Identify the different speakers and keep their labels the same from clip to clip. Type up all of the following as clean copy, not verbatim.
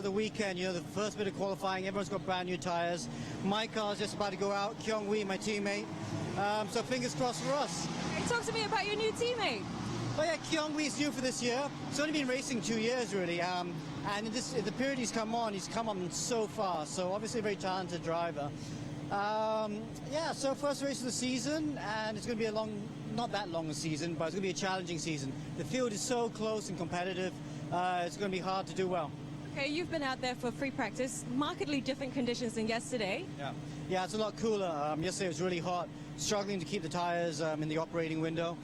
Speaker 1: The weekend, the first bit of qualifying, everyone's got brand new tyres. My car's just about to go out. Kyung Wee, my teammate. So fingers crossed for us.
Speaker 2: Hey, talk to me about your new teammate.
Speaker 1: Well, yeah, Kyung Wee's new for this year. He's only been racing 2 years, really. And in the period he's come on so fast. So obviously a very talented driver. Yeah, so first race of the season, and it's going to be not that long a season, but it's going to be a challenging season. The field is so close and competitive. It's going to be hard to do well.
Speaker 2: Okay, you've been out there for free practice, markedly different conditions than yesterday.
Speaker 1: Yeah, it's a lot cooler. Yesterday it was really hot, struggling to keep the tyres in the operating window.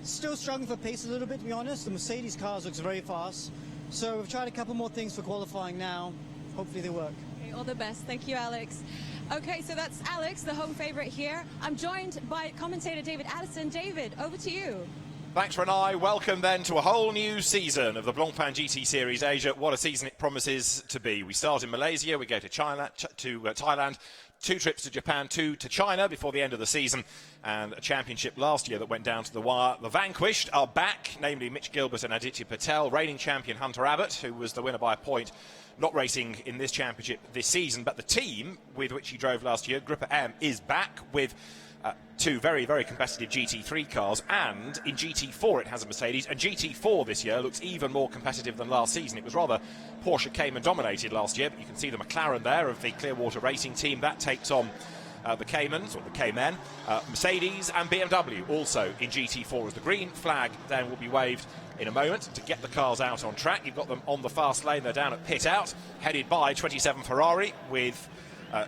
Speaker 1: Still struggling for pace a little bit, to be honest. The Mercedes cars looks very fast. So we've tried a couple more things for qualifying now. Hopefully they work.
Speaker 2: Okay, all the best. Thank you, Alex. Okay, so that's Alex, the home favourite here. I'm joined by commentator David Addison. David, over to you.
Speaker 3: Thanks, Renai. Welcome then to a whole new season of the Blancpain GT Series Asia. What a season it promises to be. We start in Malaysia, we go to Thailand, 2 trips to Japan, 2 to China before the end of the season, and a championship last year that went down to the wire. The vanquished are back, namely Mitch Gilbert and Aditya Patel. Reigning champion Hunter Abbott, who was the winner by a point, not racing in this championship this season, but the team with which he drove last year, Gruppe M, is back with 2 very, very competitive GT3 cars, and in GT4 it has a Mercedes, and GT4 this year looks even more competitive than last season. It was rather Porsche Cayman dominated last year, but you can see the McLaren there of the Clearwater Racing team. That takes on the Caymans, or the Caymen, Mercedes and BMW also in GT4 as the green flag then will be waved in a moment to get the cars out on track. You've got them on the fast lane, they're down at pit out, headed by 27 Ferrari with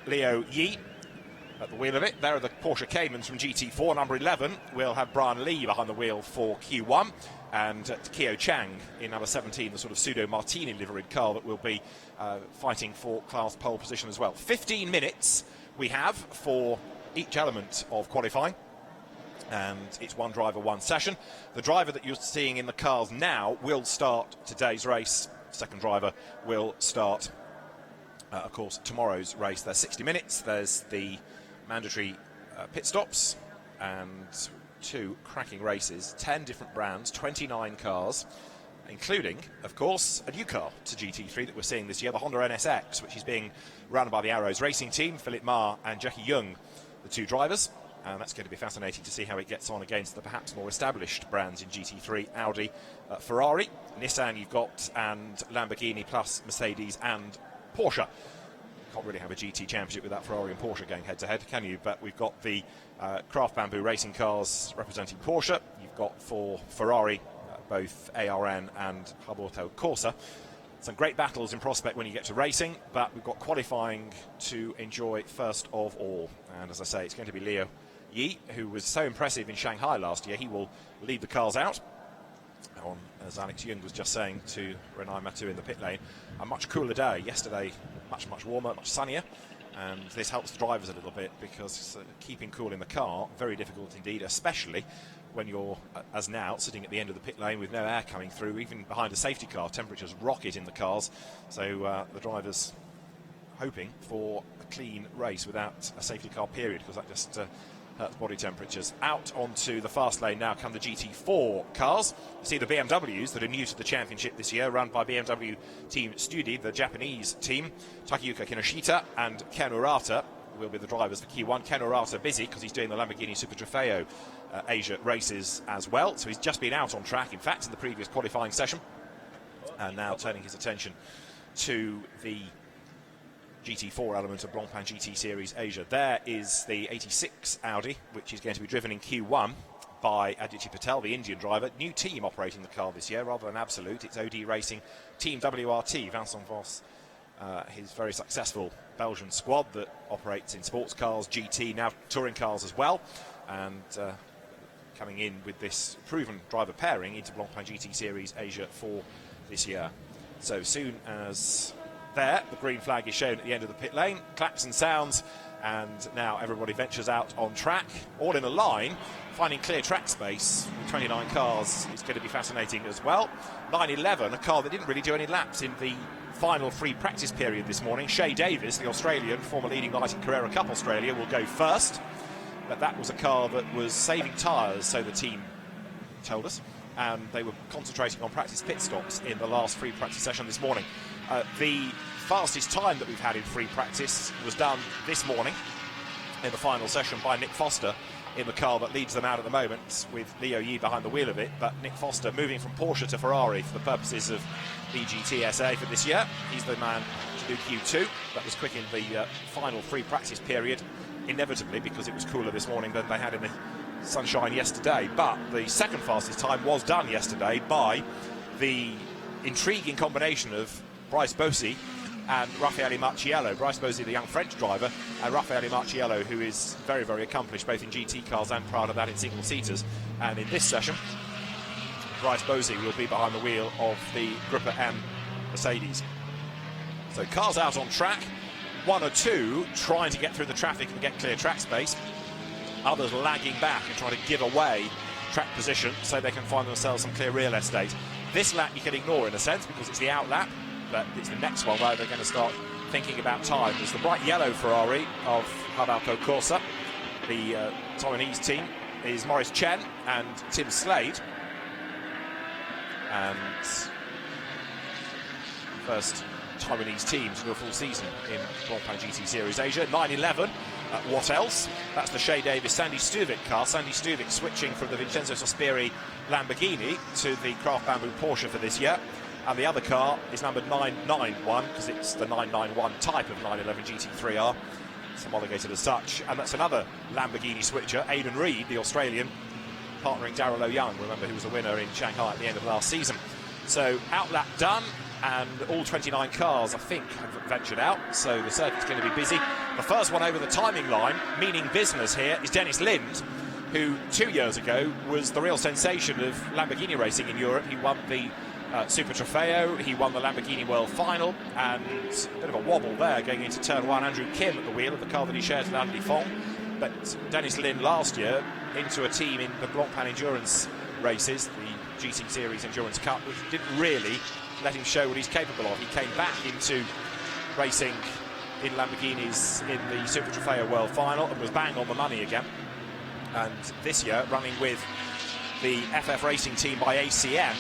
Speaker 3: Leo Yi at the wheel of it. There are the Porsche Caymans from GT4. Number 11 will have Brian Lee behind the wheel for Q1, and Frankie Chang in number 17, the sort of pseudo Martini liveried car that will be fighting for class pole position as well. 15 minutes we have for each element of qualifying, and it's one driver, one session. The driver that you're seeing in the cars now will start today's race. Second driver will start of course tomorrow's race. There's 60 minutes, there's the mandatory pit stops, and 2 cracking races, 10 different brands, 29 cars, including, of course, a new car to GT3 that we're seeing this year, the Honda NSX, which is being run by the Arrows Racing team, Philip Ma and Jackie Young, the 2 drivers, and that's going to be fascinating to see how it gets on against the perhaps more established brands in GT3, Audi, Ferrari, Nissan you've got, and Lamborghini, plus Mercedes and Porsche. Can't really have a GT championship without Ferrari and Porsche going head-to-head, can you? But we've got the Craft Bamboo racing cars representing Porsche. You've got for Ferrari both ARN and Hub Auto Corsa. Some great battles in prospect when you get to racing, but we've got qualifying to enjoy first of all. And as I say, it's going to be Leo Yi, who was so impressive in Shanghai last year. He will lead the cars out on, as Alex Young was just saying to Renai Matu in the pit lane, a much cooler day. Yesterday, much warmer, much sunnier, and this helps the drivers a little bit because keeping cool in the car, very difficult indeed, especially when you're, as now, sitting at the end of the pit lane with no air coming through. Even behind a safety car, temperatures rocket in the cars, so the drivers hoping for a clean race without a safety car period, because that just hurts body temperatures. Out onto the fast lane now come the GT4 cars. You see the BMWs that are new to the championship this year, run by BMW Team Studi, the Japanese team. Takayuka Kinoshita and Ken Urata will be the drivers for Q1. Ken Urata busy because he's doing the Lamborghini Super Trofeo Asia races as well. So he's just been out on track, in fact, in the previous qualifying session, and now turning his attention to the GT4 element of Blancpain GT Series Asia. There is the 86 Audi, which is going to be driven in Q1 by Aditya Patel, the Indian driver. New team operating the car this year, rather than Absolute. It's OD Racing Team WRT, Vincent Voss, his very successful Belgian squad that operates in sports cars, GT, now touring cars as well, and coming in with this proven driver pairing into Blancpain GT Series Asia for this year. So soon as there, the green flag is shown at the end of the pit lane, claps and sounds, and now everybody ventures out on track, all in a line, finding clear track space with 29 cars. It's going to be fascinating as well. 911, a car that didn't really do any laps in the final free practice period this morning. Shea Davis, the Australian, former leading light in Carrera Cup Australia, will go first. But that was a car that was saving tyres, so the team told us, and they were concentrating on practice pit stops in the last free practice session this morning. The fastest time that we've had in free practice was done this morning in the final session by Nick Foster in the car that leads them out at the moment, with Leo Yi behind the wheel of it. But Nick Foster moving from Porsche to Ferrari for the purposes of the GTSA for this year. He's the man to do Q2. That was quick in the final free practice period, inevitably, because it was cooler this morning than they had in the sunshine yesterday. But the second fastest time was done yesterday by the intriguing combination of Bryce Bossi and Raffaele Marciello. Bryce Bossi, the young French driver, and Raffaele Marciello, who is very, very accomplished both in GT cars and prior to that in single-seaters. And in this session, Bryce Bossi will be behind the wheel of the Grupper M Mercedes. So cars out on track, one or two trying to get through the traffic and get clear track space, others lagging back and trying to give away track position so they can find themselves some clear real estate. This lap you can ignore in a sense because it's the out lap, but it's the next one where they're going to start thinking about time. There's the bright yellow Ferrari of Habalco Corsa. The Taiwanese team is Maurice Chen and Tim Slade. And first Taiwanese team to do a full season in Blancpain GT Series Asia. 911. What else? That's the Shea Davis Sandy Stuvik car. Sandy Stuvik switching from the Vincenzo Sospiri Lamborghini to the Craft Bamboo Porsche for this year. And the other car is numbered 991 because it's the 991 type of 911 GT3R. It's homologated as such. And that's another Lamborghini switcher, Aidan Reid, the Australian, partnering Darrell O'Young. Remember, who was a winner in Shanghai at the end of last season. So outlap done, and all 29 cars, I think, have ventured out. So the circuit's going to be busy. The first one over the timing line, meaning business here, is Dennis Lind, who 2 years ago was the real sensation of Lamborghini racing in Europe. He won the Super Trofeo, he won the Lamborghini World Final, and a bit of a wobble there going into turn one. Andrew Kim at the wheel of the car that he shares with Andy Fong. But Dennis Lind last year into a team in the Blancpain Endurance races, the GT Series Endurance Cup, which didn't really let him show what he's capable of. He came back into racing in Lamborghinis in the Super Trofeo World Final and was bang on the money again. And this year, running with the FF Racing team by ACM,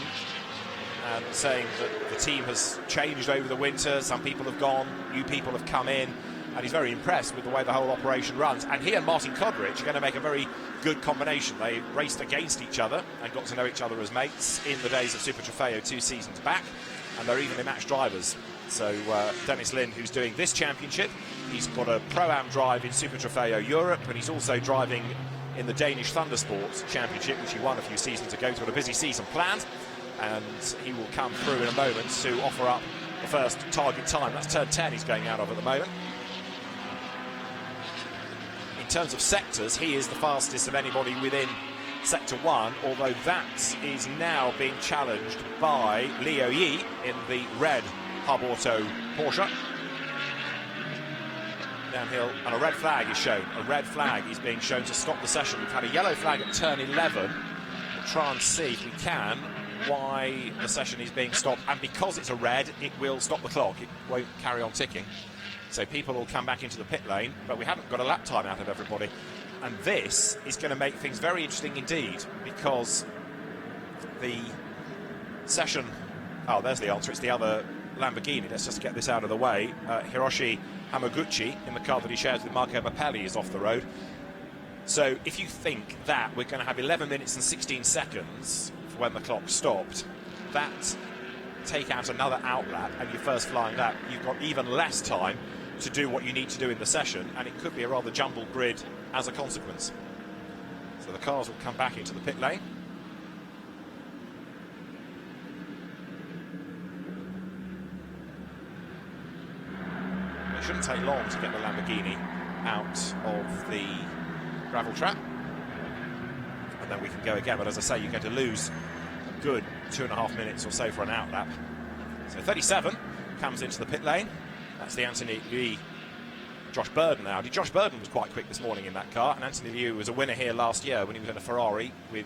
Speaker 3: and saying that the team has changed over the winter. Some people have gone, new people have come in, and he's very impressed with the way the whole operation runs. And he and Martin Kodrich are going to make a very good combination. They raced against each other and got to know each other as mates in the days of Super Trofeo 2 seasons back, and they're evenly matched drivers. So Dennis Lind, who's doing this championship, he's got a Pro-Am drive in Super Trofeo Europe, and he's also driving in the Danish Thundersports Championship, which he won a few seasons ago. He's got a busy season planned, and he will come through in a moment to offer up the first target time. That's turn 10 he's going out of at the moment. In terms of sectors, he is the fastest of anybody within Sector 1, although that is now being challenged by Leo Yi in the red Hub Auto Porsche. Downhill, and a red flag is shown. A red flag is being shown to stop the session. We've had a yellow flag at turn 11. We'll try and see if we can why the session is being stopped, and because it's a red, it will stop the clock. It won't carry on ticking, so people will come back into the pit lane, but we haven't got a lap time out of everybody. And this is going to make things very interesting indeed, because the session, oh, there's the answer, it's the other Lamborghini. Let's just get this out of the way. Hiroshi Hamaguchi in the car that he shares with Marco Mappelli is off the road. So if you think that we're going to have 11 minutes and 16 seconds when the clock stopped, that take out another outlap and your first flying lap, you've got even less time to do what you need to do in the session, and it could be a rather jumbled grid as a consequence. So the cars will come back into the pit lane. It shouldn't take long to get the Lamborghini out of the gravel trap, and then we can go again. But as I say, you're going to lose a good 2.5 minutes or so for an outlap. So 37 comes into the pit lane. That's the Anthony Liu, Josh Burden Audi. Josh Burden was quite quick this morning in that car, and Anthony Liu was a winner here last year when he was in a Ferrari with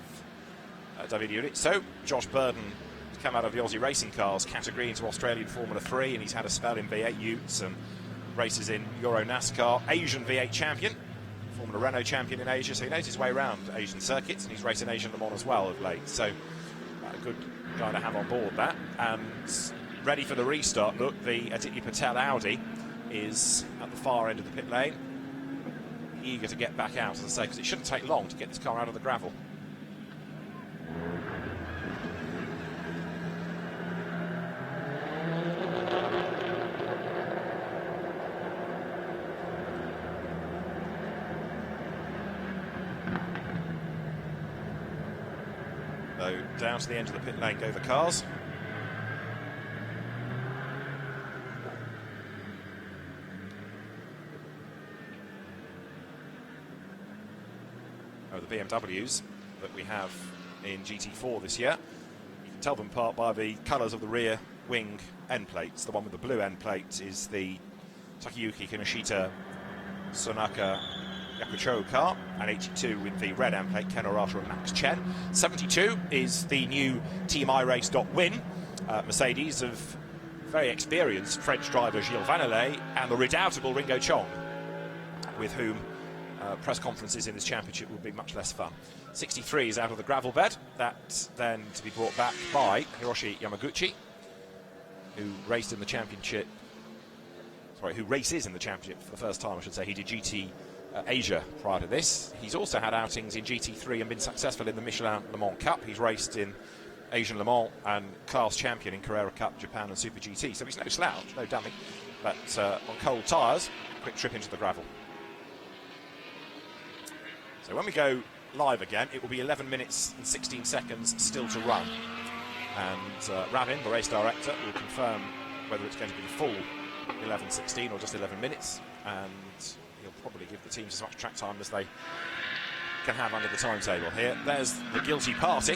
Speaker 3: David Urich. So Josh Burden has come out of the Aussie racing cars category into Australian Formula 3, and he's had a spell in V8 Utes and races in Euro NASCAR, Asian V8 champion, Formula Renault champion in Asia, so he knows his way around Asian circuits, and he's racing Asian Le Mans as well of late. So a good guy to have on board that. And ready for the restart. Look, the Aditya Patel Audi is at the far end of the pit lane, eager to get back out, as I say, because it shouldn't take long to get this car out of the gravel. So down to the end of the pit lane go the cars. Oh, the BMWs that we have in GT4 this year. You can tell them apart by the colours of the rear wing end plates. The one with the blue end plate is the Takayuki Kinoshita Sonaka Yakucho car, and 82 with the red end plate, Ken Orata and Max Chen. 72 is the new Team iRace.win Mercedes of very experienced French driver Gilles Vannelet and the redoubtable Ringo Chong, with whom press conferences in this championship will be much less fun. 63 is out of the gravel bed. That's then to be brought back by Hiroshi Yamaguchi, who raced in the championship. Sorry, who races in the championship for the first time, I should say. He did GT Asia prior to this. He's also had outings in GT3 and been successful in the Michelin Le Mans Cup. He's raced in Asian Le Mans and class champion in Carrera Cup, Japan and Super GT. So he's no slouch, no dummy. But on cold tyres, quick trip into the gravel. So when we go live again, it will be 11 minutes and 16 seconds still to run. And Ravin, the race director, will confirm whether it's going to be the full 11:16 or just 11 minutes. And he'll probably give the teams as much track time as they can have under the timetable here. There's the guilty party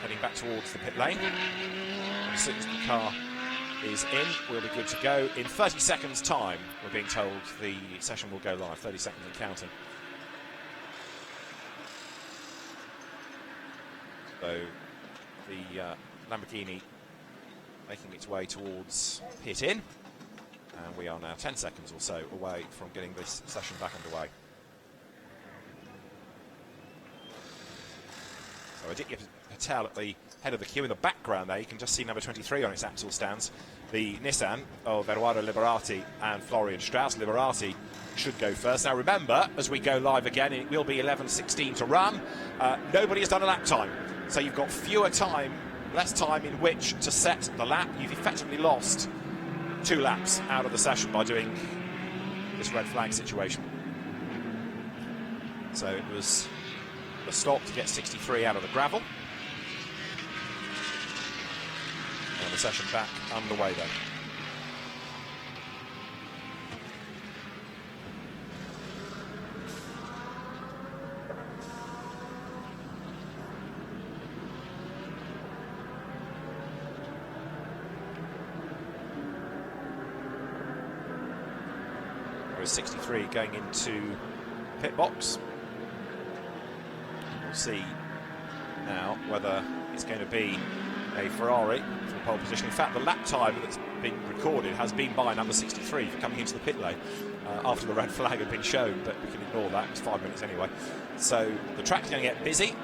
Speaker 3: heading back towards the pit lane. And as soon as the car is in, we'll be good to go. In 30 seconds time, we're being told the session will go live. 30 seconds and counting. So the Lamborghini making its way towards pit in. And we are now 10 seconds or so away from getting this session back underway. So Aditya Patel at the head of the queue. In the background there, you can just see number 23 on its axle stands. The Nissan of Eduardo Liberati and Florian Strauss. Liberati should go first. Now remember, as we go live again, it will be 11:16 to run. Nobody has done a lap time. So you've got less time in which to set the lap. You've effectively lost 2 laps out of the session by doing this red flag situation. So it was a stop to get 63 out of the gravel. And the session back underway then. There is 63 going into pit box. We'll see now whether it's going to be a Ferrari for pole position. In fact, the lap time that's been recorded has been by number 63 for coming into the pit lane after the red flag had been shown, but we can ignore that. It was 5 minutes anyway. So the track's going to get busy.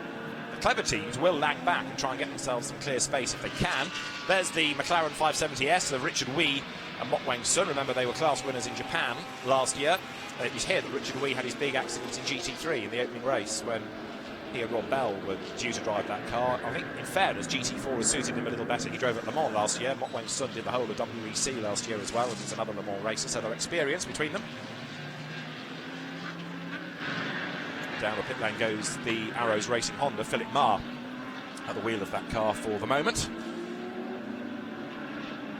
Speaker 3: The clever teams will lag back and try and get themselves some clear space if they can. There's the McLaren 570S of Richard Wee and Mok Wang-sun. Remember, they were class winners in Japan last year. It was here that Richard Wee had his big accident in GT3 in the opening race when he and Rob Bell were due to drive that car. I think, in fairness, GT4 has suited him a little better. He drove at Le Mans last year. Mok Wang-sun did the whole of WEC last year as well, and he's another Le Mans racer, so they're experienced between them. Down the pit lane goes the Arrows Racing Honda, Philip Ma at the wheel of that car for the moment.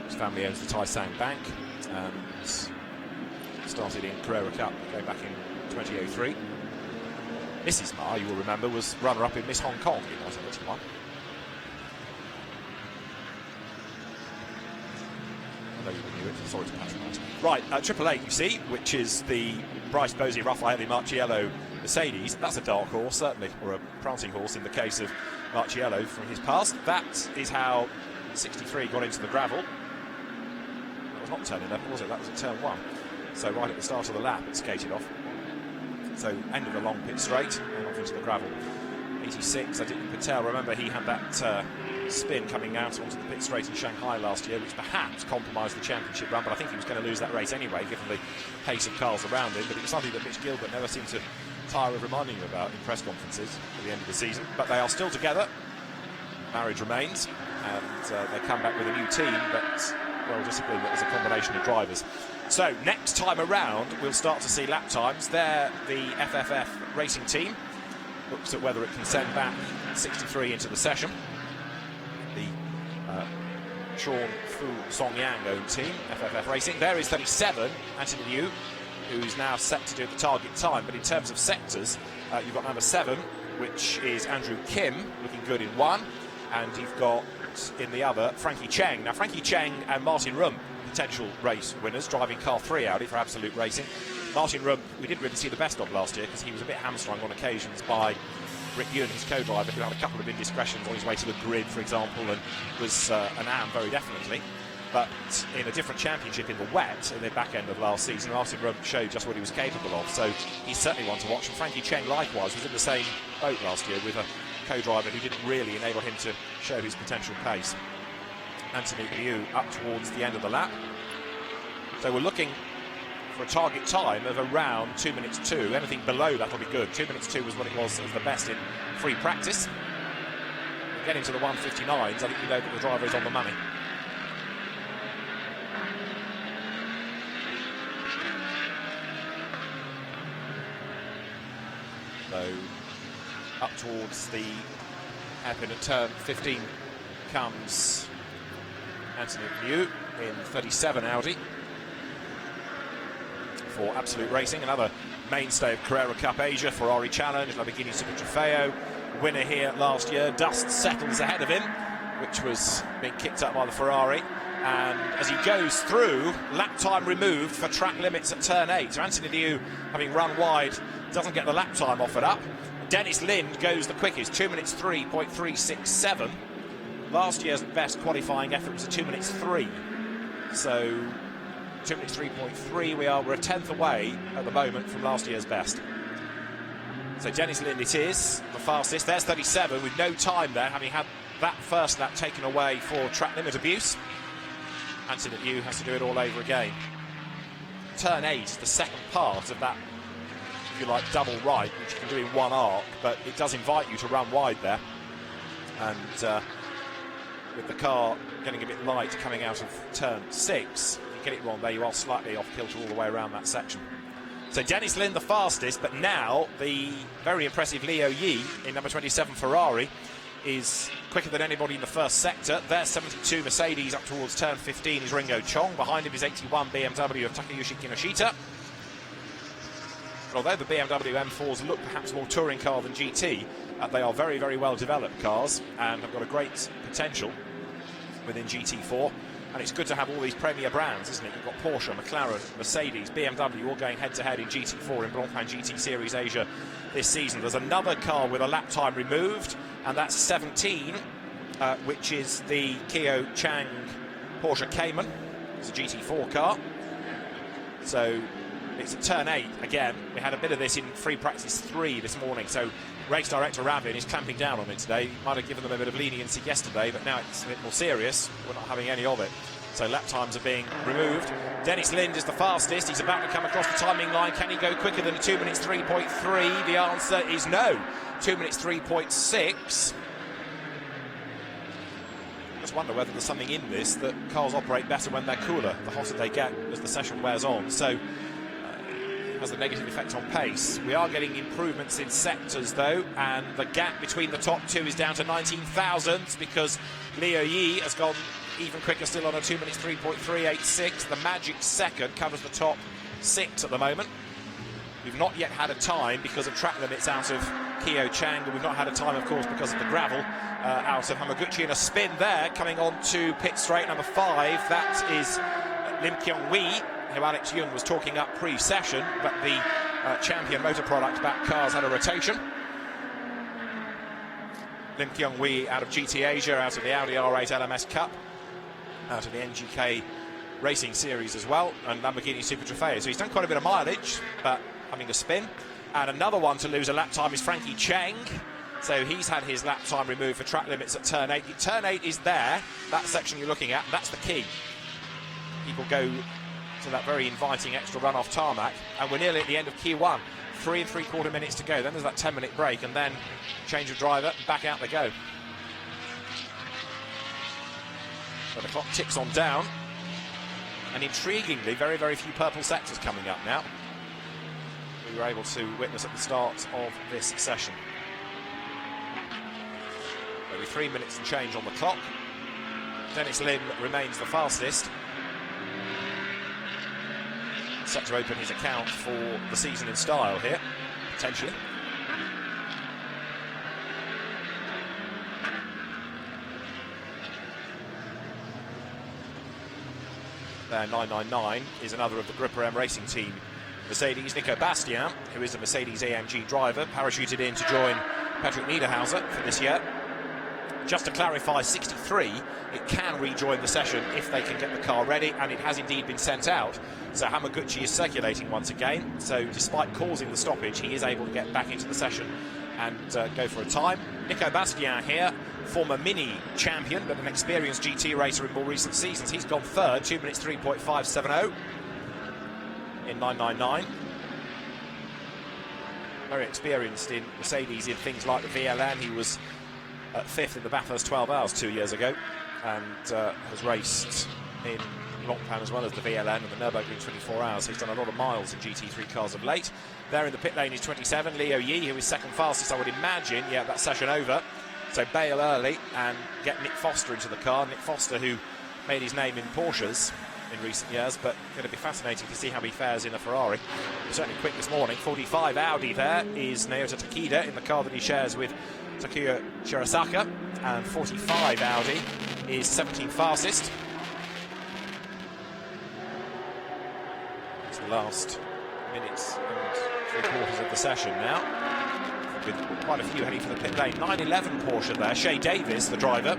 Speaker 3: His family owns the Tai Sang Bank and started in Carrera Cup going back in 2003. Mrs. Ma, you will remember, was runner-up in Miss Hong Kong in 1981. I know you knew it, sorry to patronise. Right, Triple Eight, you see, which is the Bryce Bosey, Raffaele Marciello Mercedes. That's a dark horse, certainly, or a prancing horse in the case of Marciello from his past. That is how 63 got into the gravel. That was not turn 11, was it? That was at turn 1. So right at the start of the lap, it skated off. So end of the long pit straight and off into the gravel. 86, I didn't tell. Remember, he had that spin coming out onto the pit straight in Shanghai last year, which perhaps compromised the championship run, but I think he was going to lose that race anyway, given the pace of cars around him. But it was something that Mitch Gilbert never seemed to tire of reminding him about in press conferences at the end of the season. But they are still together. Marriage remains, and they come back with a new team, but well disciplined as a combination of drivers. So next time around, we'll start to see lap times. There, the FFF racing team looks at whether it can send back 63 into the session. The Sean Fu Song Yang owned team, FFF Racing. There is 37, Anthony Liu, who's now set to do the target time. But in terms of sectors, you've got number 7, which is Andrew Kim, looking good in one. And you've got, in the other, Frankie Chang. Now, Frankie Chang and Martin Rum, potential race winners, driving car 3 Audi for Absolute Racing. Martin Rum, we didn't really see the best of last year because he was a bit hamstrung on occasions by Rick Ewan, his co-driver, who had a couple of indiscretions on his way to the grid, for example, and was an am very definitely. But in a different championship in the wet, in the back end of last season, Martin Rum showed just what he was capable of. So he's certainly one to watch. And Frankie Chang, likewise, was in the same boat last year with a co-driver who didn't really enable him to show his potential pace. Anthony Liu up towards the end of the lap. So we're looking for a target time of around 2 minutes 2. Anything below that will be good. 2 minutes 2 was what it was as the best in free practice. Getting to the 1:59s, I think you know that the driver is on the money. So up towards the hairpin at turn 15 comes Anthony Liu in 37 Audi for Absolute Racing. Another mainstay of Carrera Cup Asia, Ferrari Challenge, Lamborghini Super Trofeo, winner here last year. Dust settles ahead of him, which was being kicked up by the Ferrari. And as he goes through, lap time removed for track limits at turn 8. So Anthony Liu, having run wide, doesn't get the lap time offered up. Dennis Lind goes the quickest, 2 minutes 3.367. Last year's best qualifying effort was a 2 minutes 3. So 2 minutes 3.3, we're a tenth away at the moment from last year's best. So Dennis Lind it is, the fastest. There's 37 with no time there, having had that first lap taken away for track limit abuse. Anthony Liu has to do it all over again. Turn 8 is the second part of that, if you like, double right, which you can do in one arc, but it does invite you to run wide there. And with the car getting a bit light coming out of turn 6, if you get it wrong there, you are slightly off kilter all the way around that section. So Dennis Lind the fastest, but now the very impressive Leo Yi in number 27 Ferrari is quicker than anybody in the first sector. There's 72 Mercedes up towards turn 15 is Ringo Chong. Behind him is 81 BMW of Takayushi Kinoshita. But although the BMW M4s look perhaps more touring car than GT, they are very, very well developed cars and have got a great potential within GT4. And it's good to have all these premier brands, isn't it? You've got Porsche, McLaren, Mercedes, BMW all going head-to-head in GT4 in Blancpain GT Series Asia this season. There's another car with a lap time removed, and that's 17, which is the Keo Chang Porsche Cayman. It's a GT4 car. So it's a turn 8 again. We had a bit of this in free practice 3 this morning, so race director Ravin is clamping down on it today. He might have given them a bit of leniency yesterday, but now it's a bit more serious. We're not having any of it. So lap times are being removed. Dennis Lind is the fastest. He's about to come across the timing line. Can he go quicker than 2 minutes 3.3? The answer is no. 2 minutes 3.6. I just wonder whether there's something in this that cars operate better when they're cooler, the hotter they get as the session wears on. So has a negative effect on pace. We are getting improvements in sectors though, and the gap between the top two is down to 19 thousandths because Leo Yi has gone even quicker still on a 2 minutes 3.386. The magic second covers the top 6 at the moment. We've not yet had a time because of track limits out of Keo Chang, and we've not had a time of course because of the gravel out of Hamaguchi, and a spin there coming on to pit straight number 5. That is Lim Kyung-wee, who Alex Young was talking up pre-session, but the champion motor product back cars had a rotation. Lim Kyung-wee out of GT Asia, out of the Audi R8 LMS Cup, out of the NGK Racing Series as well, and Lamborghini Super Trofeo. So he's done quite a bit of mileage, but having a spin. And another one to lose a lap time is Frankie Chang, So he's had his lap time removed for track limits at turn 8. Turn 8 is there, that section you're looking at, and that's the key. People go to that very inviting extra run off tarmac, and we're nearly at the end of Q1. 3 3/4 minutes to go. Then there's that 10-minute break, and then change of driver, and back out they go. So the clock ticks on down, and intriguingly, very, very few purple sectors coming up now. We were able to witness at the start of this session. Only 3 minutes and change on the clock. Dennis Lim remains the fastest. Set to open his account for the season in style here, potentially. There, 999 is another of the Gripper M Racing Team Mercedes. Nico Bastien, who is a Mercedes AMG driver, parachuted in to join Patrick Niederhauser for this year. Just to clarify, 63, it can rejoin the session if they can get the car ready, and it has indeed been sent out. So Hamaguchi is circulating once again. So despite causing the stoppage, he is able to get back into the session and go for a time. Nico Bastien here, former Mini champion, but an experienced GT racer in more recent seasons. He's gone third, 2 minutes 3.570 in 999. Very experienced in Mercedes in things like the VLN. He was at 5th in the Bathurst 12 Hours 2 years ago, and has raced in Blancpain as well as the VLN and the Nürburgring 24 Hours. He's done a lot of miles in GT3 cars of late. There in the pit lane is 27, Leo Yi, who is second fastest, I would imagine. Yeah, that session over. So bail early and get Nick Foster into the car. Nick Foster, who made his name in Porsches in recent years, but going to be fascinating to see how he fares in a Ferrari. He's certainly quick this morning. 45 Audi there is Naota Takeda in the car that he shares with Takuya Shirasaka, and 45 Audi is 17th fastest. It's the last minutes and 3/4 of the session now, with quite a few heading for the pit lane. 911 Porsche there, Shea Davis, the driver,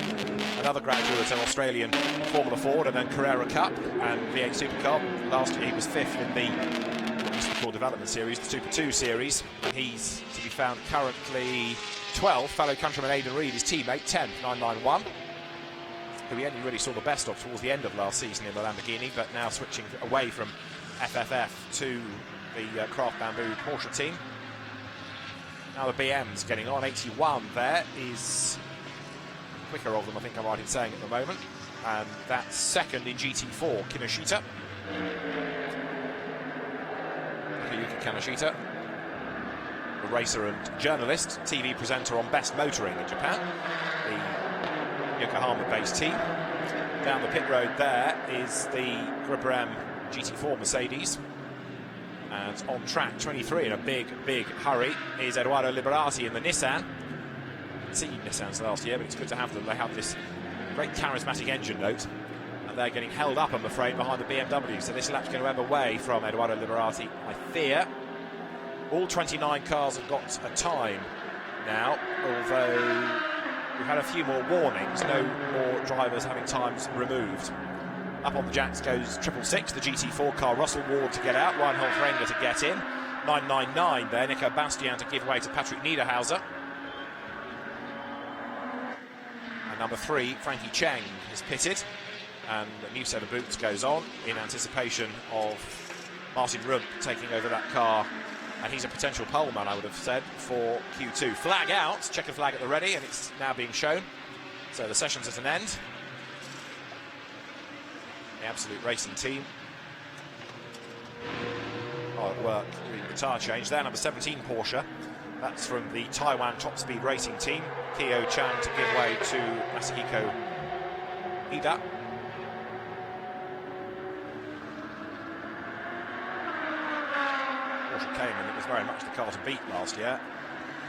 Speaker 3: another graduate of Australian Formula Ford and then Carrera Cup and V8 Supercar. Last year he was 5th in the Core Development Series, the Super 2 Series, and he's to be found currently 12th. Fellow countryman Aidan Reid, his teammate, 10th, 991, who we only really saw the best of towards the end of last season in the Lamborghini, but now switching away from FFF to the Craft Bamboo Porsche team. Now the BM's getting on. 81 there is quicker of them, I think I'm right in saying at the moment, and that's second in GT4, Kinoshita. Yuki Kaneshita, a racer and journalist, TV presenter on Best Motoring in Japan, the Yokohama-based team. Down the pit road there is the Gripper M GT4 Mercedes, and on track 23 in a big hurry is Edoardo Liberati in the Nissan. I've seen Nissans last year, but it's good to have them. They have this great charismatic engine note, and they're getting held up, I'm afraid, behind the BMW. So this lap's going to ebb away from Edoardo Liberati, I fear. All 29 cars have got a time now, although we've had a few more warnings, no more drivers having times removed. Up on the jacks goes 666, the GT4 car, Russell Ward to get out, Reinhold Frenger to get in. 999 there, Nico Bastien to give way to Patrick Niederhauser. And number 3, Frankie Chang is pitted, and a new set of boots goes on in anticipation of Martin Rump taking over that car, and he's a potential poleman, I would have said, for Q2. Flag out, checker flag at the ready, and it's now being shown. So the session's at an end. The Absolute Racing team. Hard work with the tyre change there. Number 17 Porsche. That's from the Taiwan Top Speed Racing team. Kyo Chan to give way to Masahiko Ida. Porsche came, and it was very much the car to beat last year.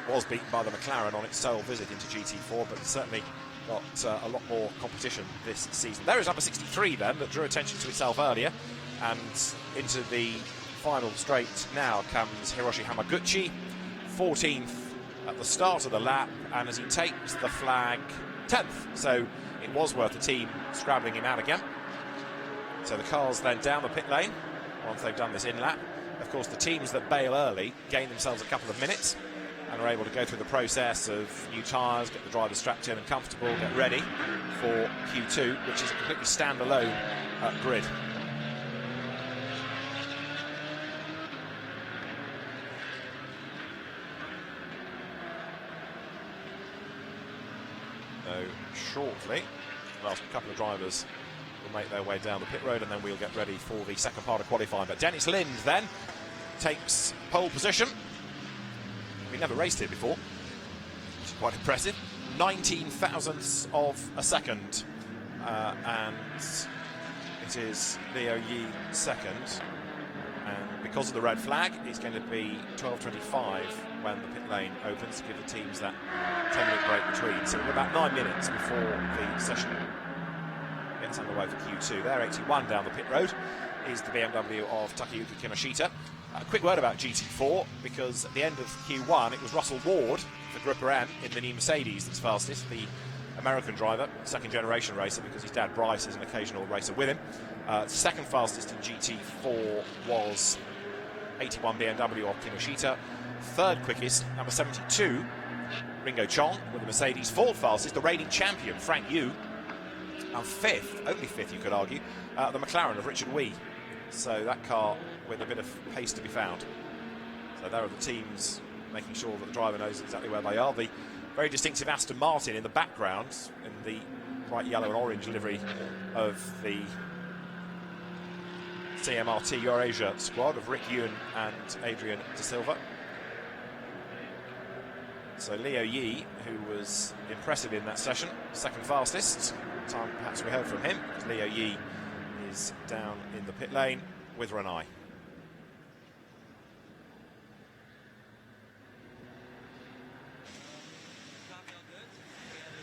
Speaker 3: Was beaten by the McLaren on its sole visit into GT4, but certainly got a lot more competition this season. There is number 63 then, that drew attention to itself earlier, and into the final straight now comes Hiroshi Hamaguchi, 14th at the start of the lap, and as he takes the flag, 10th. So it was worth the team scrabbling him out again. So the cars then down the pit lane once they've done this in lap. Of course, the teams that bail early gain themselves a couple of minutes, and are able to go through the process of new tyres, get the drivers strapped in and comfortable, get ready for Q2, which is a completely standalone grid. So shortly, the last couple of drivers will make their way down the pit road, and then we'll get ready for the second part of qualifying. But Dennis Lind then takes pole position. He never raced here before, which is quite impressive. 19 thousandths of a second, and it is Leo Yi second. And because of the red flag, it's going to be 12:25 when the pit lane opens to give the teams that 10-minute break between. So we're about 9 minutes before the session gets underway for Q2. There, 81 down the pit road is the BMW of Takayuki Kinoshita. A quick word about GT4, because at the end of Q1 it was Russell Ward for Grupper N in the new Mercedes that's fastest, the American driver, second generation racer, because his dad Bryce is an occasional racer with him. Second fastest in GT4 was 81 BMW of Kinoshita. Third quickest, number 72, Ringo Chong with the Mercedes. Fourth fastest, the reigning champion, Frank Yu. And fifth, only fifth you could argue, the McLaren of Richard Wee. So that car with a bit of pace to be found. So there are the teams making sure that the driver knows exactly where they are. The very distinctive Aston Martin in the background, in the bright yellow and orange livery of the CMRT Eurasia squad of Rick Ewan and Adrian De Silva. So Leo Yi, who was impressive in that session, second fastest. Time perhaps we heard from him, because Leo Yi is down in the pit lane with Renai.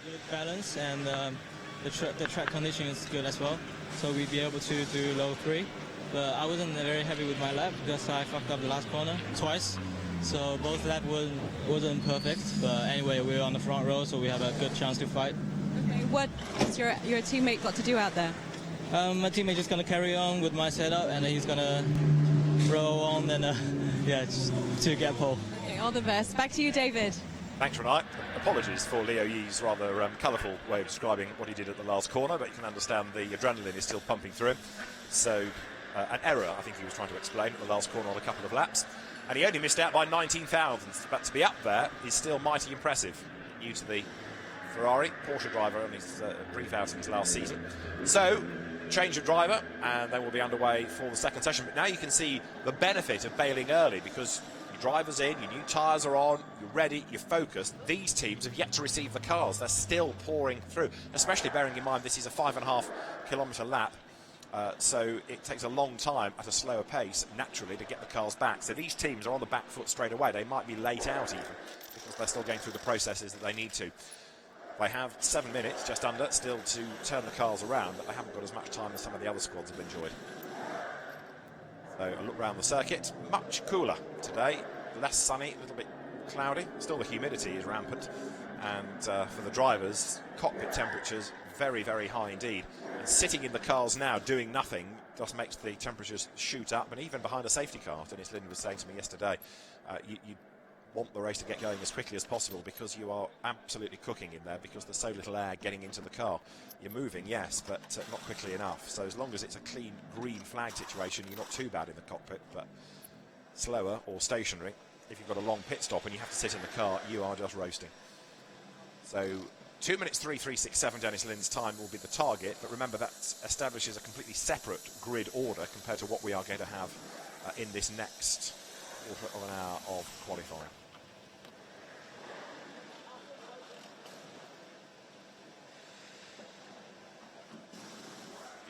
Speaker 4: Good balance, and the track condition is good as well, so we'd be able to do low 3. But I wasn't very happy with my lap because I fucked up the last corner twice, so both laps wasn't perfect. But anyway, we're on the front row, so we have a good chance to fight.
Speaker 2: Okay, what's your teammate got to do out there?
Speaker 4: My teammate just gonna carry on with my setup, and then he's gonna roll on and yeah, just to get pole.
Speaker 2: Okay, all the best. Back to you, David.
Speaker 3: Thanks, Renai. Apologies for Leo Yi's rather colourful way of describing what he did at the last corner, but you can understand the adrenaline is still pumping through him. So an error, I think he was trying to explain, at the last corner on a couple of laps. And he only missed out by 19 thousandths, but to be up there is still mighty impressive. New to the Ferrari, Porsche driver, only brief outings last season. So, change of driver, and then we'll be underway for the second session. But now you can see the benefit of bailing early, because your driver's in, your new tyres are on, you're ready, you're focused. These teams have yet to receive the cars. They're still pouring through, especially bearing in mind this is a 5.5 kilometre lap. So it takes a long time at a slower pace, naturally, to get the cars back. So these teams are on the back foot straight away. They might be late out even, because they're still going through the processes that they need to. They have 7 minutes, just under, still to turn the cars around, but they haven't got as much time as some of the other squads have enjoyed. So a look around the circuit, much cooler today, less sunny, a little bit cloudy. Still the humidity is rampant, and for the drivers, cockpit temperatures very, very high indeed. And sitting in the cars now doing nothing just makes the temperatures shoot up, and even behind a safety car, Dennis Lind was saying to me yesterday, you want the race to get going as quickly as possible, because you are absolutely cooking in there, because there's so little air getting into the car. You're moving, yes, but not quickly enough. So as long as it's a clean green flag situation, you're not too bad in the cockpit, but slower or stationary, if you've got a long pit stop and you have to sit in the car, you are just roasting. So 2 minutes 3:367 Dennis Lind's time will be the target, but remember that establishes a completely separate grid order compared to what we are going to have in this next quarter of an hour of qualifying.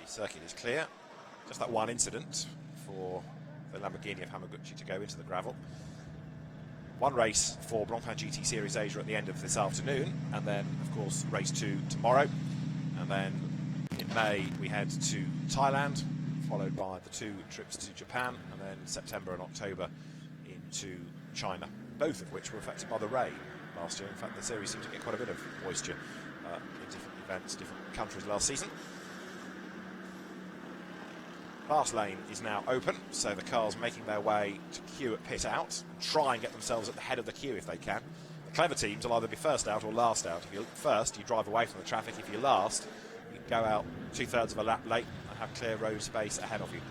Speaker 3: The circuit is clear. Just that one incident for the Lamborghini of Hamaguchi to go into the gravel. One race for Blancpain GT Series Asia at the end of this afternoon, and then, of course, race 2 tomorrow. And then in May, we head to Thailand, followed by the 2 trips to Japan, and then September and October into China, both of which were affected by the rain last year. In fact, the series seemed to get quite a bit of moisture in different events, different countries last season. fast lane is now open, so the cars making their way to queue at pit out, try and get themselves at the head of the queue if they can. The clever teams will either be first out or last out. If you're first, you drive away from the traffic. If you're last, you can go out 2/3 of a lap late and have clear road space ahead of you.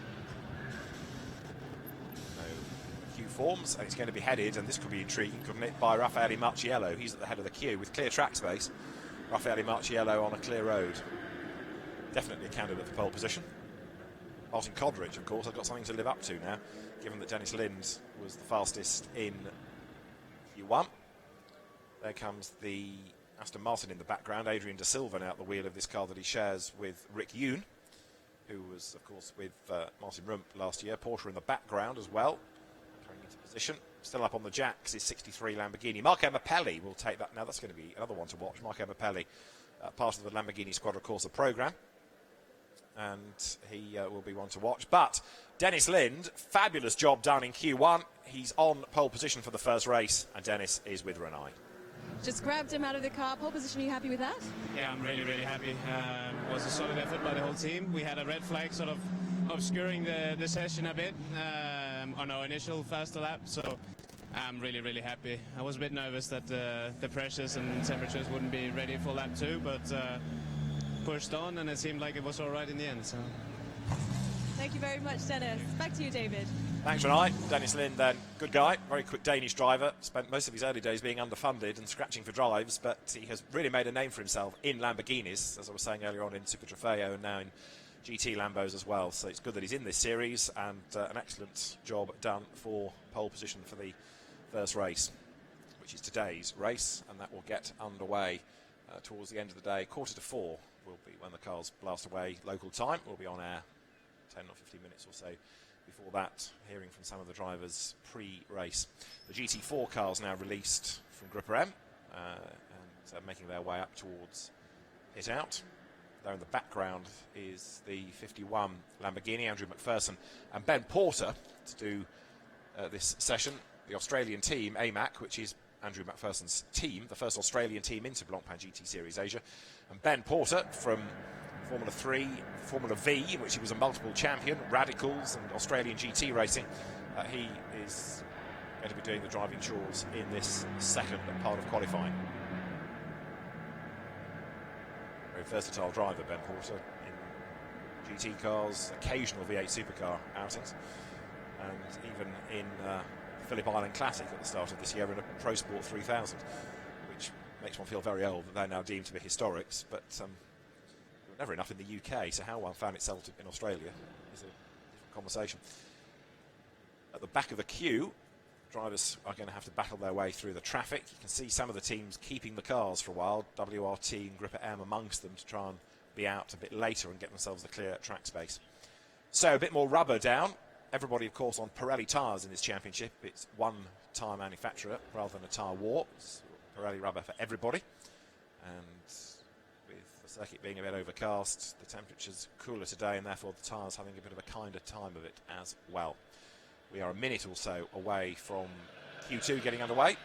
Speaker 3: So queue forms, and it's going to be headed, and this could be intriguing, couldn't it, by Raffaele Marciello. He's at the head of the queue with clear track space. Raffaele Marciello on a clear road. Definitely a candidate for pole position. Martin Kodrich, of course, has got something to live up to now, given that Dennis Lind was the fastest in Q1. There comes the Aston Martin in the background. Adrian De Silva now at the wheel of this car that he shares with Rick Yoon, who was, of course, with Martin Rump last year. Porsche in the background as well, coming into position. Still up on the jacks is 63 Lamborghini. Marco Mappelli will take that. Now that's going to be another one to watch. Marco Mappelli, part of the Lamborghini Squadra Corsa programme. And he will be one to watch. But Dennis Lind, fabulous job done in Q1. He's on pole position for the first race, and Dennis is with Renai.
Speaker 2: Just grabbed him out of the car. Pole position, are you happy with that?
Speaker 5: Yeah, I'm really, really happy. It was a solid effort by the whole team. We had a red flag sort of obscuring the session a bit on our initial faster lap, so I'm really, really happy. I was a bit nervous that the pressures and temperatures wouldn't be ready for lap 2, but pushed on, and it seemed like it was all right in the end. So.
Speaker 2: Thank you very much, Dennis. Back to you, David.
Speaker 3: Thanks, Renai. Dennis Lind then, good guy, very quick Danish driver, spent most of his early days being underfunded and scratching for drives, but he has really made a name for himself in Lamborghinis, as I was saying earlier on, in Super Trofeo and now in GT Lambos as well. So it's good that he's in this series, and an excellent job done for pole position for the first race, which is today's race, and that will get underway towards the end of the day. 3:45 will be when the cars blast away local time. We'll be on air 10 or 15 minutes or so before that, hearing from some of the drivers pre-race. The GT4 cars now released from Group M and making their way up towards pit out. There in the background is the 51 Lamborghini, Andrew McPherson and Ben Porter to do this session. The Australian team, AMAC, which is Andrew McPherson's team, the first Australian team into Blancpain GT Series Asia. And Ben Porter from Formula 3, Formula V, in which he was a multiple champion, Radicals and Australian GT racing. He is going to be doing the driving chores in this second part of qualifying. Very versatile driver, Ben Porter, in GT cars, occasional V8 supercar outings, and even in Phillip Island Classic at the start of this year in a Pro Sport 3000, which makes one feel very old that they're now deemed to be historics, but never enough in the UK, so how one found itself in Australia is a different conversation. At the back of the queue, drivers are going to have to battle their way through the traffic. You can see some of the teams keeping the cars for a while, WRT and Gripper M amongst them, to try and be out a bit later and get themselves a clear track space. So a bit more rubber down. Everybody, of course, on Pirelli tyres in this championship. It's one tyre manufacturer rather than a tyre war. It's Pirelli rubber for everybody. And with the circuit being a bit overcast, the temperature's cooler today, and therefore the tyres having a bit of a kinder time of it as well. We are a minute or so away from Q2 getting underway.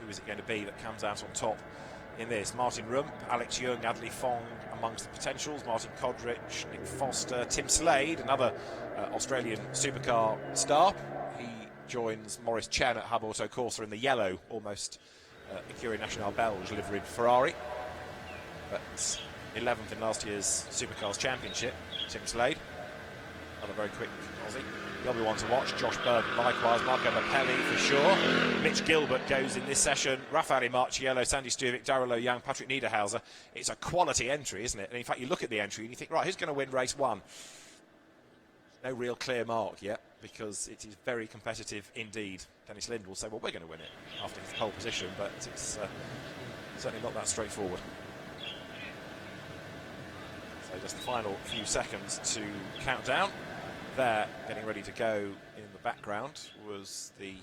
Speaker 3: Who is it going to be that comes out on top in this? Martin Rump, Alex Young, Adley Fong amongst the potentials. Martin Kodrich, Nick Foster, Tim Slade, another Australian supercar star. He joins Maurice Chen at Hub Auto Corsa in the yellow, almost Écurie Nationale Belge liveried Ferrari. But 11th in last year's Supercars Championship, Tim Slade. Another very quick Aussie. He'll be one to watch. Josh Burton likewise. Marco Mappelli for sure. Mitch Gilbert goes in this session. Raffaele Marciello, Sandy Stuvik, Darrell Young, Patrick Niederhauser. It's a quality entry, isn't it? And in fact, you look at the entry and you think, right, who's going to win race one? No real clear mark yet, because it is very competitive indeed. Dennis Lind will say, well, we're going to win it after his pole position, but it's certainly not that straightforward. So just the final few seconds to count down. There, getting ready to go in the background, was the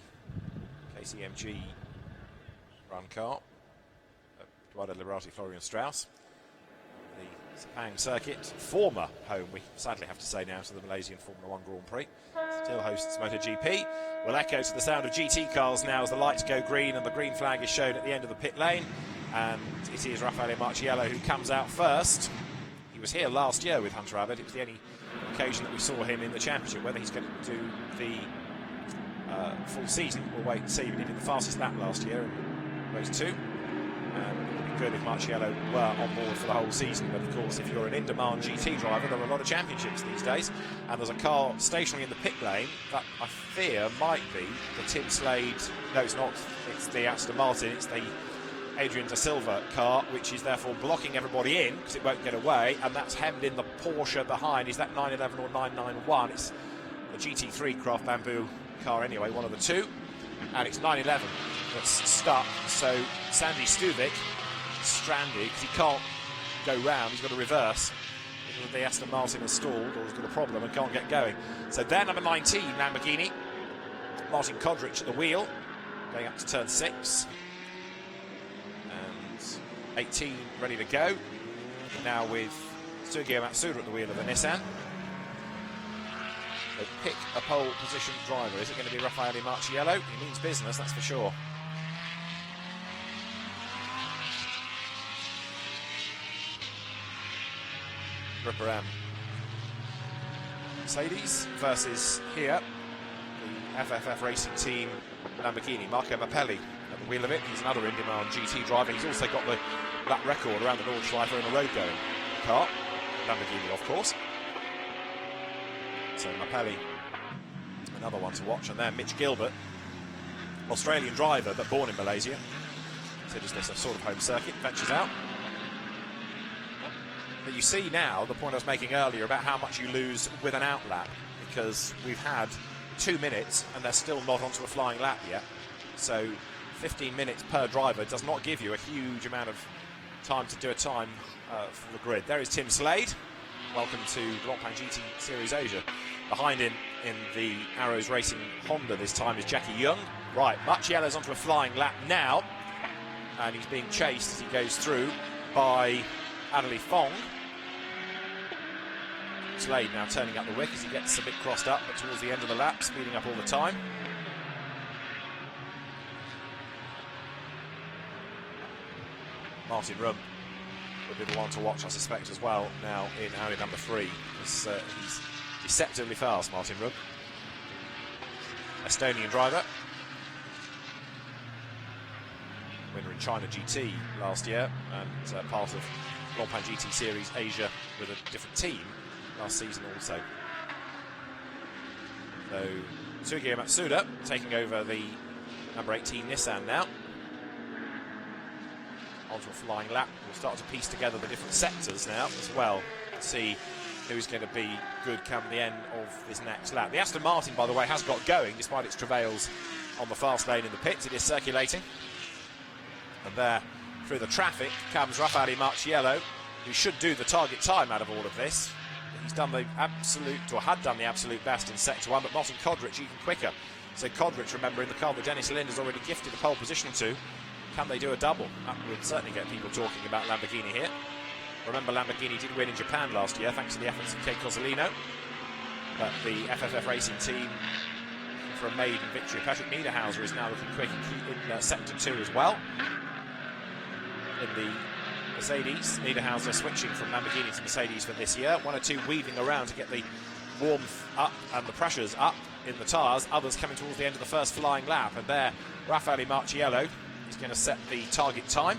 Speaker 3: KCMG run car, Eduardo Liberati, Florian Strauss. The Sepang circuit, former home, we sadly have to say now, to the Malaysian Formula 1 Grand Prix. Still hosts MotoGP. We'll echo to the sound of GT cars now as the lights go green and the green flag is shown at the end of the pit lane. And it is Raffaele Marciello who comes out first. He was here last year with Hunter Abbott. It was the only occasion that we saw him in the championship. Whether he's going to do the full season, we'll wait and see. But he did the fastest lap last year in race 2. It would be good if Marciello were on board for the whole season. But of course, if you're an in-demand GT driver, there are a lot of championships these days. And there's a car stationary in the pit lane that I fear might be the Tim Slade. No, it's not. It's the Aston Martin. It's the Adrian Da Silva car, which is therefore blocking everybody in because it won't get away. And that's hemmed in the Porsche behind. Is that 911 or 991? It's the GT3 Craft Bamboo car anyway, one of the two. And it's 911 that's stuck. So Sandy Stuvik is stranded because he can't go round. He's got to reverse. The Aston Martin has stalled or has got a problem and can't get going. So there, number 19, Lamborghini. Martin Kodrich at the wheel, going up to turn 6. And 18 ready to go. Now with Sugio Matsuda at the wheel of the Nissan. So pick a pole position driver. Is it going to be Raffaele Marciello? He means business, that's for sure. Ripperam Mercedes versus here the FFF Racing Team Lamborghini. Marco Mappelli at the wheel of it. He's another in-demand GT driver. He's also got the lap record around the Nordschleife in a road-going car. Lamborghini, of course. So Mappelli, another one to watch. And then Mitch Gilbert, Australian driver but born in Malaysia. Considers this a sort of home circuit, ventures out. But you see now the point I was making earlier about how much you lose with an out lap, because we've had 2 minutes and they're still not onto a flying lap yet. So 15 minutes per driver does not give you a huge amount of time to do a time for the grid. There is Tim Slade. Welcome to Blancpain GT Series Asia. Behind him in the Arrows Racing Honda this time is Jackie Young. Right, Marciello's onto a flying lap now, and he's being chased as he goes through by Adderley Fong. Slade now turning up the wick as he gets a bit crossed up, but towards the end of the lap, speeding up all the time. Martin Rum would be the one to watch, I suspect, as well, now in Audi number 3. He's deceptively fast, Martin Rum. Estonian driver. Winner in China GT last year, and part of Blancpain GT Series Asia with a different team last season also. So Sugio Matsuda taking over the number 18 Nissan now. Onto a flying lap. We'll start to piece together the different sectors now as well, to see who's going to be good come the end of this next lap. The Aston Martin, by the way, has got going despite its travails on the fast lane in the pits. It is circulating. And there, through the traffic, comes Raffaele Marciello, who should do the target time out of all of this. He's done the absolute, or had done the absolute best in Sector 1, but Martin Kodrich even quicker. So Kodrich, remember, in the car that Dennis Lind has already gifted the pole position to. Can they do a double? That would certainly get people talking about Lamborghini here. Remember, Lamborghini did win in Japan last year, thanks to the efforts of Kei Cozzolino. But the FFF Racing Team for a maiden victory. Patrick Niederhauser is now looking quick in Sector 2 as well. In the Mercedes, Niederhauser switching from Lamborghini to Mercedes for this year. 1 or 2 weaving around to get the warmth up and the pressures up in the tyres. Others coming towards the end of the first flying lap. And there, Raffaele Marciello is going to set the target time.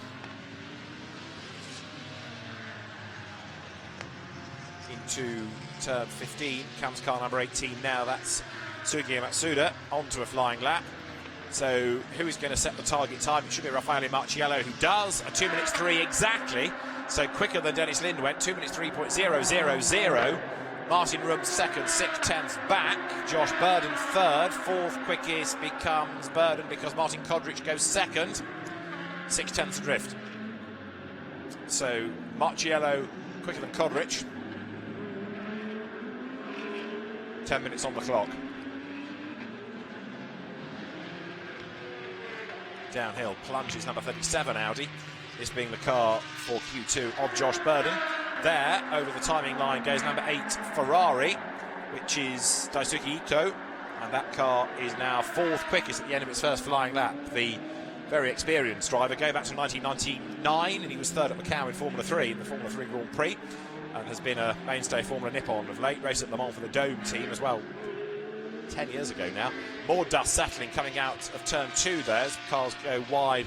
Speaker 3: Into turn 15 comes car number 18 now. That's Sugio Matsuda onto a flying lap. So who is going to set the target time? It should be Raffaele Marciello, who does a 2 minutes 3 exactly. So quicker than Dennis Lind went, 2 minutes 3.000. Martin Rum second, 6/10 back. Josh Burden third. Fourth quickest becomes Burden because Martin Kodrich goes second. 6/10 adrift. So Marciello quicker than Kodrich. 10 minutes on the clock. Downhill plunges number 37 Audi, this being the car for Q2 of Josh Burden. There, over the timing line, goes number 8 Ferrari, which is Daisuke Ito, and that car is now 4th quickest at the end of its first flying lap. The very experienced driver, going back to 1999, and he was 3rd at Macau in Formula 3, in the Formula 3 Grand Prix. and has been a mainstay Formula Nippon of late. Raced at Le Mans for the Dome team as well 10 years ago now. More dust settling coming out of turn 2 there as cars go wide.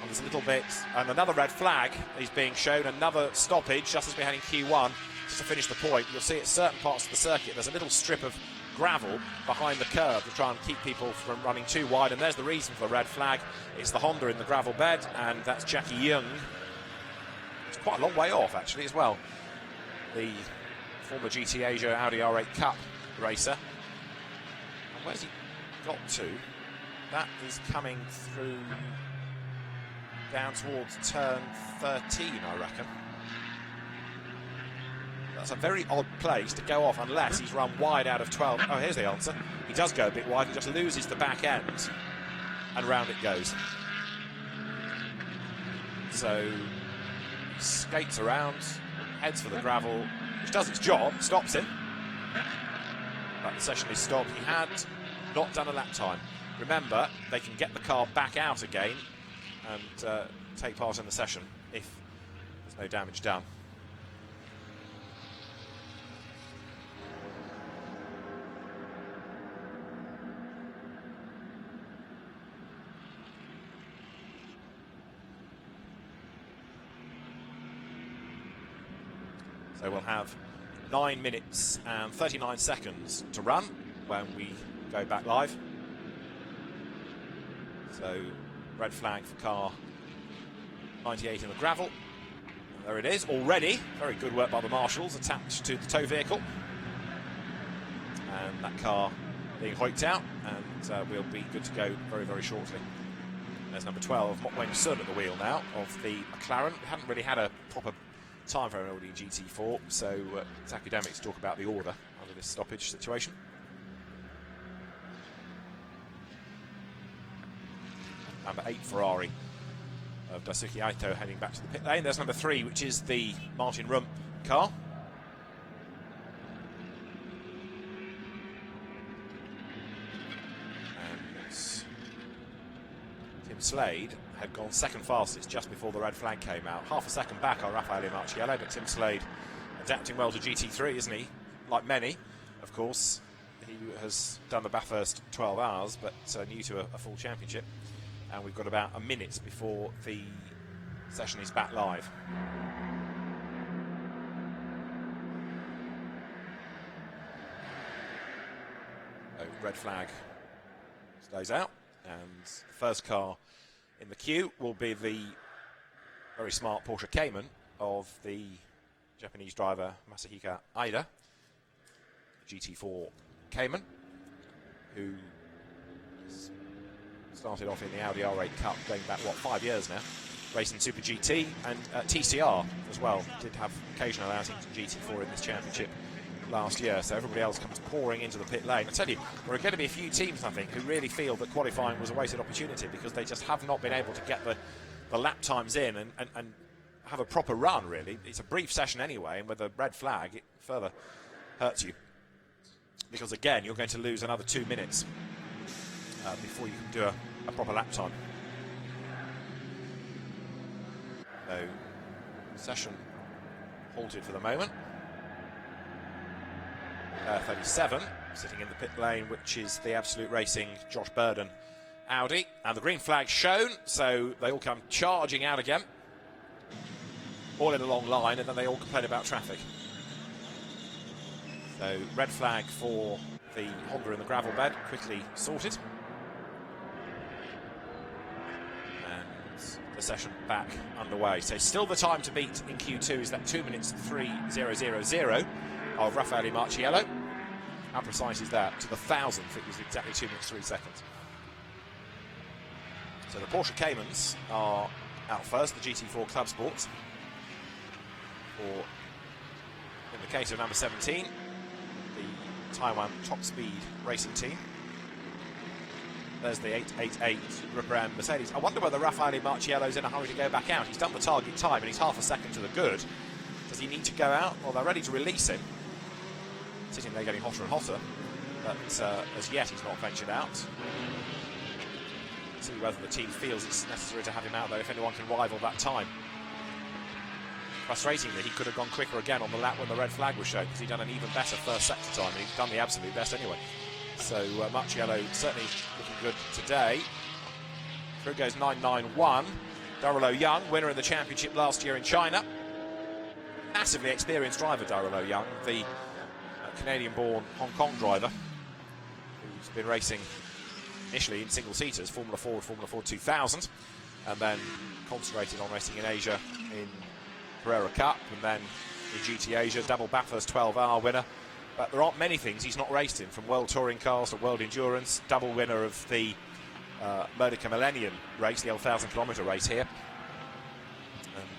Speaker 3: And there's a little bit, and another red flag is being shown, another stoppage just as we're heading Q1. Just to finish the point, you'll see at certain parts of the circuit there's a little strip of gravel behind the curb to try and keep people from running too wide, and there's the reason for the red flag. It's the Honda in the gravel bed, and that's Jackie Young. It's quite a long way off actually as well, the former GT Asia Audi R8 Cup racer. And where's he got to? That is coming through down towards turn 13, I reckon. That's a very odd place to go off unless he's run wide out of 12. Oh, here's the answer. He does go a bit wide and just loses the back end, and round it goes. So he skates around, heads for the gravel, which does its job, stops him. But the session is stopped. He had not done a lap time. Remember, they can get the car back out again and take part in the session if there's no damage done. So we'll have 9 minutes and 39 seconds to run when we go back live. So red flag for car 98 in the gravel. And there it is already. Very good work by the marshals attached to the tow vehicle. And that car being hoiked out, and we'll be good to go very, very shortly. There's number 12, Mok Weng Sun at the wheel now of the McLaren. We haven't really had a proper time for an Audi GT4, so it's academic to talk about the order under this stoppage situation. Number 8 Ferrari of Daisuke Aito heading back to the pit lane. There's number 3, which is the Martin Rump car. And Tim Slade had gone second fastest just before the red flag came out. Half a second back on Raffaele Marciello, but Tim Slade adapting well to GT3, isn't he? Like many, of course. He has done the Bathurst 12 hours, but new to a full championship. And we've got about a minute before the session is back live. So red flag stays out, and the first car in the queue will be the very smart Porsche Cayman of the Japanese driver Masahika Aida, GT4 Cayman, who started off in the Audi R8 Cup going back, 5 years now, racing Super GT and TCR as well. Did have occasional outings in GT4 in this championship last year, so everybody else comes pouring into the pit lane. I tell you, there are going to be a few teams, I think, who really feel that qualifying was a wasted opportunity because they just have not been able to get the lap times in and have a proper run, really. It's a brief session anyway, and with a red flag, it further hurts you. Because, again, you're going to lose another 2 minutes before you can do a proper lap time. So, session halted for the moment. 37 sitting in the pit lane, which is the Absolute Racing Josh Burden Audi, and the green flag shown, so they all come charging out again, all in a long line, and then they all complain about traffic. So red flag for the Honda in the gravel bed, quickly sorted, and the session back underway. So still the time to beat in Q2 is that 2 minutes 3:0:00 of Raffaele Marciello. How precise is that? To the thousandth, it was exactly 2 minutes 3 seconds. So the Porsche Caymans are out first, the GT4 Club Sports. Or, in the case of number 17, the Taiwan Top Speed Racing Team. There's the 888 brand Mercedes. I wonder whether Raffaele Marciello's in a hurry to go back out. He's done the target time and he's half a second to the good. Does he need to go out? Well, they're ready to release him. Sitting there getting hotter and hotter, but as yet he's not ventured out. See whether the team feels it's necessary to have him out there if anyone can rival that time. Frustratingly, he could have gone quicker again on the lap when the red flag was shown, because he'd done an even better first sector time, and he'd done the absolute best anyway. So Much Yellow certainly looking good today. Through goes 991. Darrell Young, winner of the championship last year in China. Massively experienced driver, Darrell Young, the Canadian-born Hong Kong driver, who's been racing initially in single-seaters, Formula 4 and Formula 4 2000, and then concentrated on racing in Asia in Carrera Cup, and then in GT Asia, double Bathurst 12-hour winner. But there aren't many things he's not raced in, from World Touring Cars to World Endurance, double winner of the Modica Millennium race, the 1,000-kilometre race here,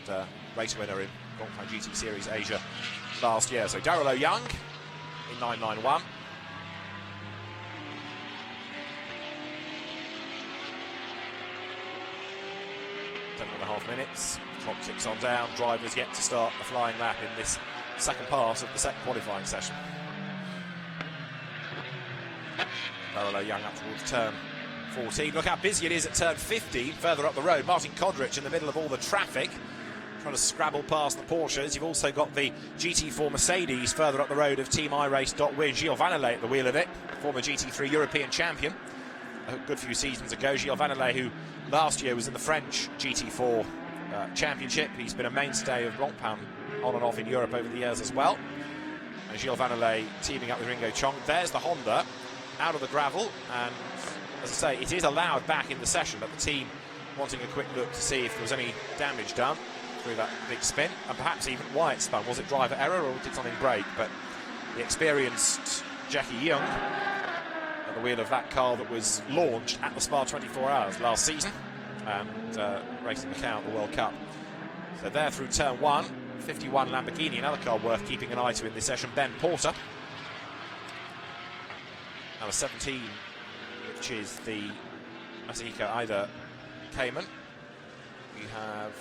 Speaker 3: and race winner in Blancpain GT Series Asia last year. So Darrell Young in 991. Seven and a half minutes. Clock ticks on down. Drivers yet to start the flying lap in this second part of the second qualifying session. Darrell Young up towards turn 14. Look how busy it is at turn 15, further up the road. Martin Kodrich in the middle of all the traffic, trying to scrabble past the Porsches. You've also got the GT4 Mercedes further up the road of Team iRace.win. Gilles Vannelet at the wheel of it, former GT3 European champion a good few seasons ago. Gilles Vannelet, who last year was in the French GT4 championship. He's been a mainstay of Blancpain on and off in Europe over the years as well. And Gilles Vannelet teaming up with Ringo Chong. There's the Honda out of the gravel, and as I say, it is allowed back in the session, but the team wanting a quick look to see if there was any damage done through that big spin, and perhaps even why it spun. Was it driver error or did something break? But the experienced Jackie Young at the wheel of that car that was launched at the Spa 24 Hours last season and racing Macau at the World Cup. So there through turn 1, 51 Lamborghini, another car worth keeping an eye to in this session, Ben Porter. Number 17, which is the Masahiko Ida Cayman. We have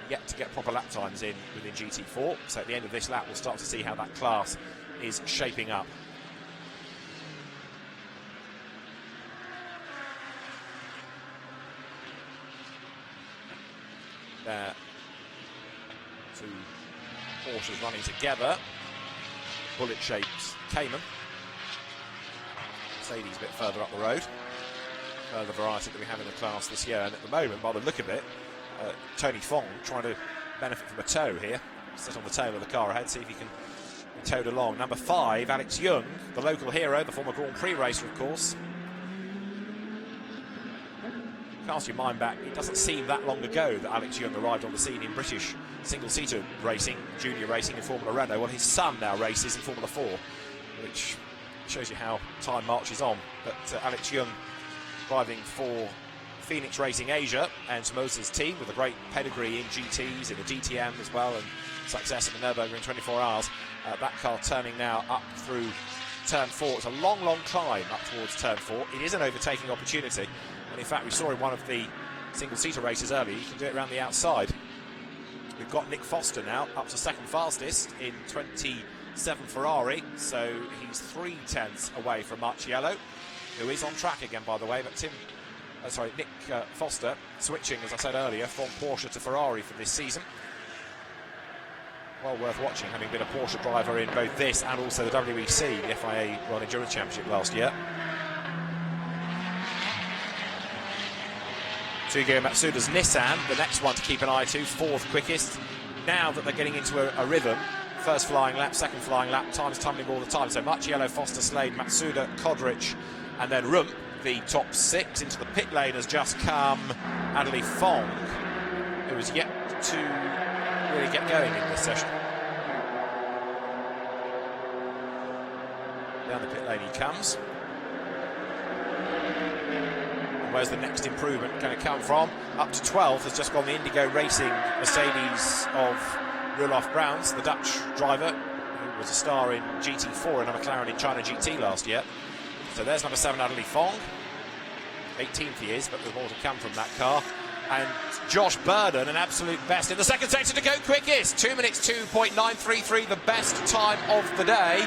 Speaker 3: yet to get proper lap times in within GT4, so at the end of this lap we'll start to see how that class is shaping up. There, two Porsches running together, bullet-shaped Cayman. Mercedes a bit further up the road. The variety that we have in the class this year, and at the moment, by the look of it, Tony Fong trying to benefit from a tow here. Sit on the tail of the car ahead, see if he can be towed along. Number 5, Alex Young, the local hero, the former Grand Prix racer, of course. Cast your mind back, it doesn't seem that long ago that Alex Young arrived on the scene in British single-seater racing, junior racing in Formula Renault. Well, his son now races in Formula 4, which shows you how time marches on. But Alex Young driving for Phoenix Racing Asia and Somoza's team, with a great pedigree in GTs, in the DTM as well, and success at the Nürburgring 24 Hours. That car turning now up through turn 4. It's a long, long climb up towards turn 4. It is an overtaking opportunity, and in fact we saw in one of the single-seater races earlier, you can do it around the outside. We've got Nick Foster now up to second fastest in 27 Ferrari, so he's 3/10 away from Much Yellow, who is on track again, by the way. But Nick Foster switching, as I said earlier, from Porsche to Ferrari for this season. Well worth watching, having been a Porsche driver in both this and also the WEC, the FIA World Endurance Championship last year. Tsugo Matsuda's Nissan, the next one to keep an eye to, 4th quickest. Now that they're getting into a rhythm, first flying lap, second flying lap, time's tumbling all the time. So Much Yellow, Foster, Slade, Matsuda, Kodrich, and then Rump, the top 6. Into the pit lane has just come Adelie Fong, who is yet to really get going in this session. Down the pit lane he comes. Where's the next improvement going to come from? Up to 12th has just gone the Indigo Racing Mercedes of Roelof Browns, the Dutch driver who was a star in GT4 and a McLaren in China GT last year. So there's number 7, Adelie Fong. 18th he is, but there's more to come from that car. And Josh Burden, an absolute best in the second sector to go quickest. 2 minutes 2.933, the best time of the day.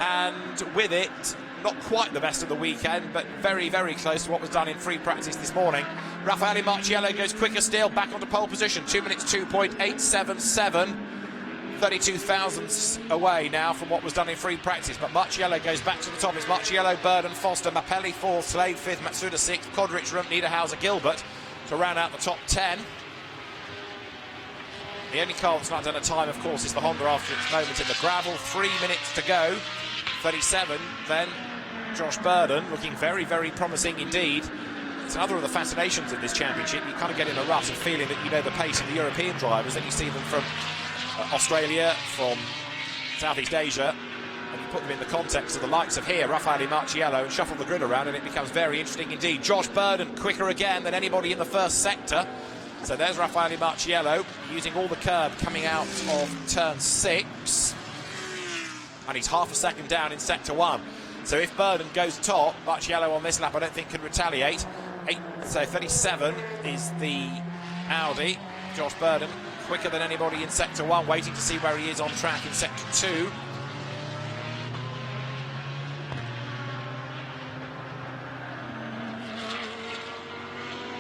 Speaker 3: And with it, not quite the best of the weekend, but very, very close to what was done in free practice this morning. Raffaele Much Yellow goes quicker still, back onto pole position. 2 minutes 2.877. 32 thousandths away now from what was done in free practice, but Marchiello goes back to the top. It's Marchiello, Burden, Foster, Mapelli 4th, Slade 5th, Matsuda 6th, Kodrich, Rump, Niederhauser, Gilbert to round out the top 10. The only car that's not done a time, of course, is the Honda after its moment in the gravel. 3 minutes to go. 37, then Josh Burden, looking very, very promising indeed. It's another of the fascinations of this championship. You kind of get in a rut of feeling that you know the pace of the European drivers, then you see them from Australia, from Southeast Asia, and you put them in the context of the likes of here, Raffaele Marchiello, and shuffle the grid around, and it becomes very interesting indeed. Josh Burden quicker again than anybody in the first sector. So there's Raffaele Marchiello using all the curb coming out of turn 6, and he's half a second down in sector 1. So if Burden goes top, Marchiello on this lap I don't think can retaliate. 37 is the Audi. Josh Burden quicker than anybody in sector 1, waiting to see where he is on track in sector 2.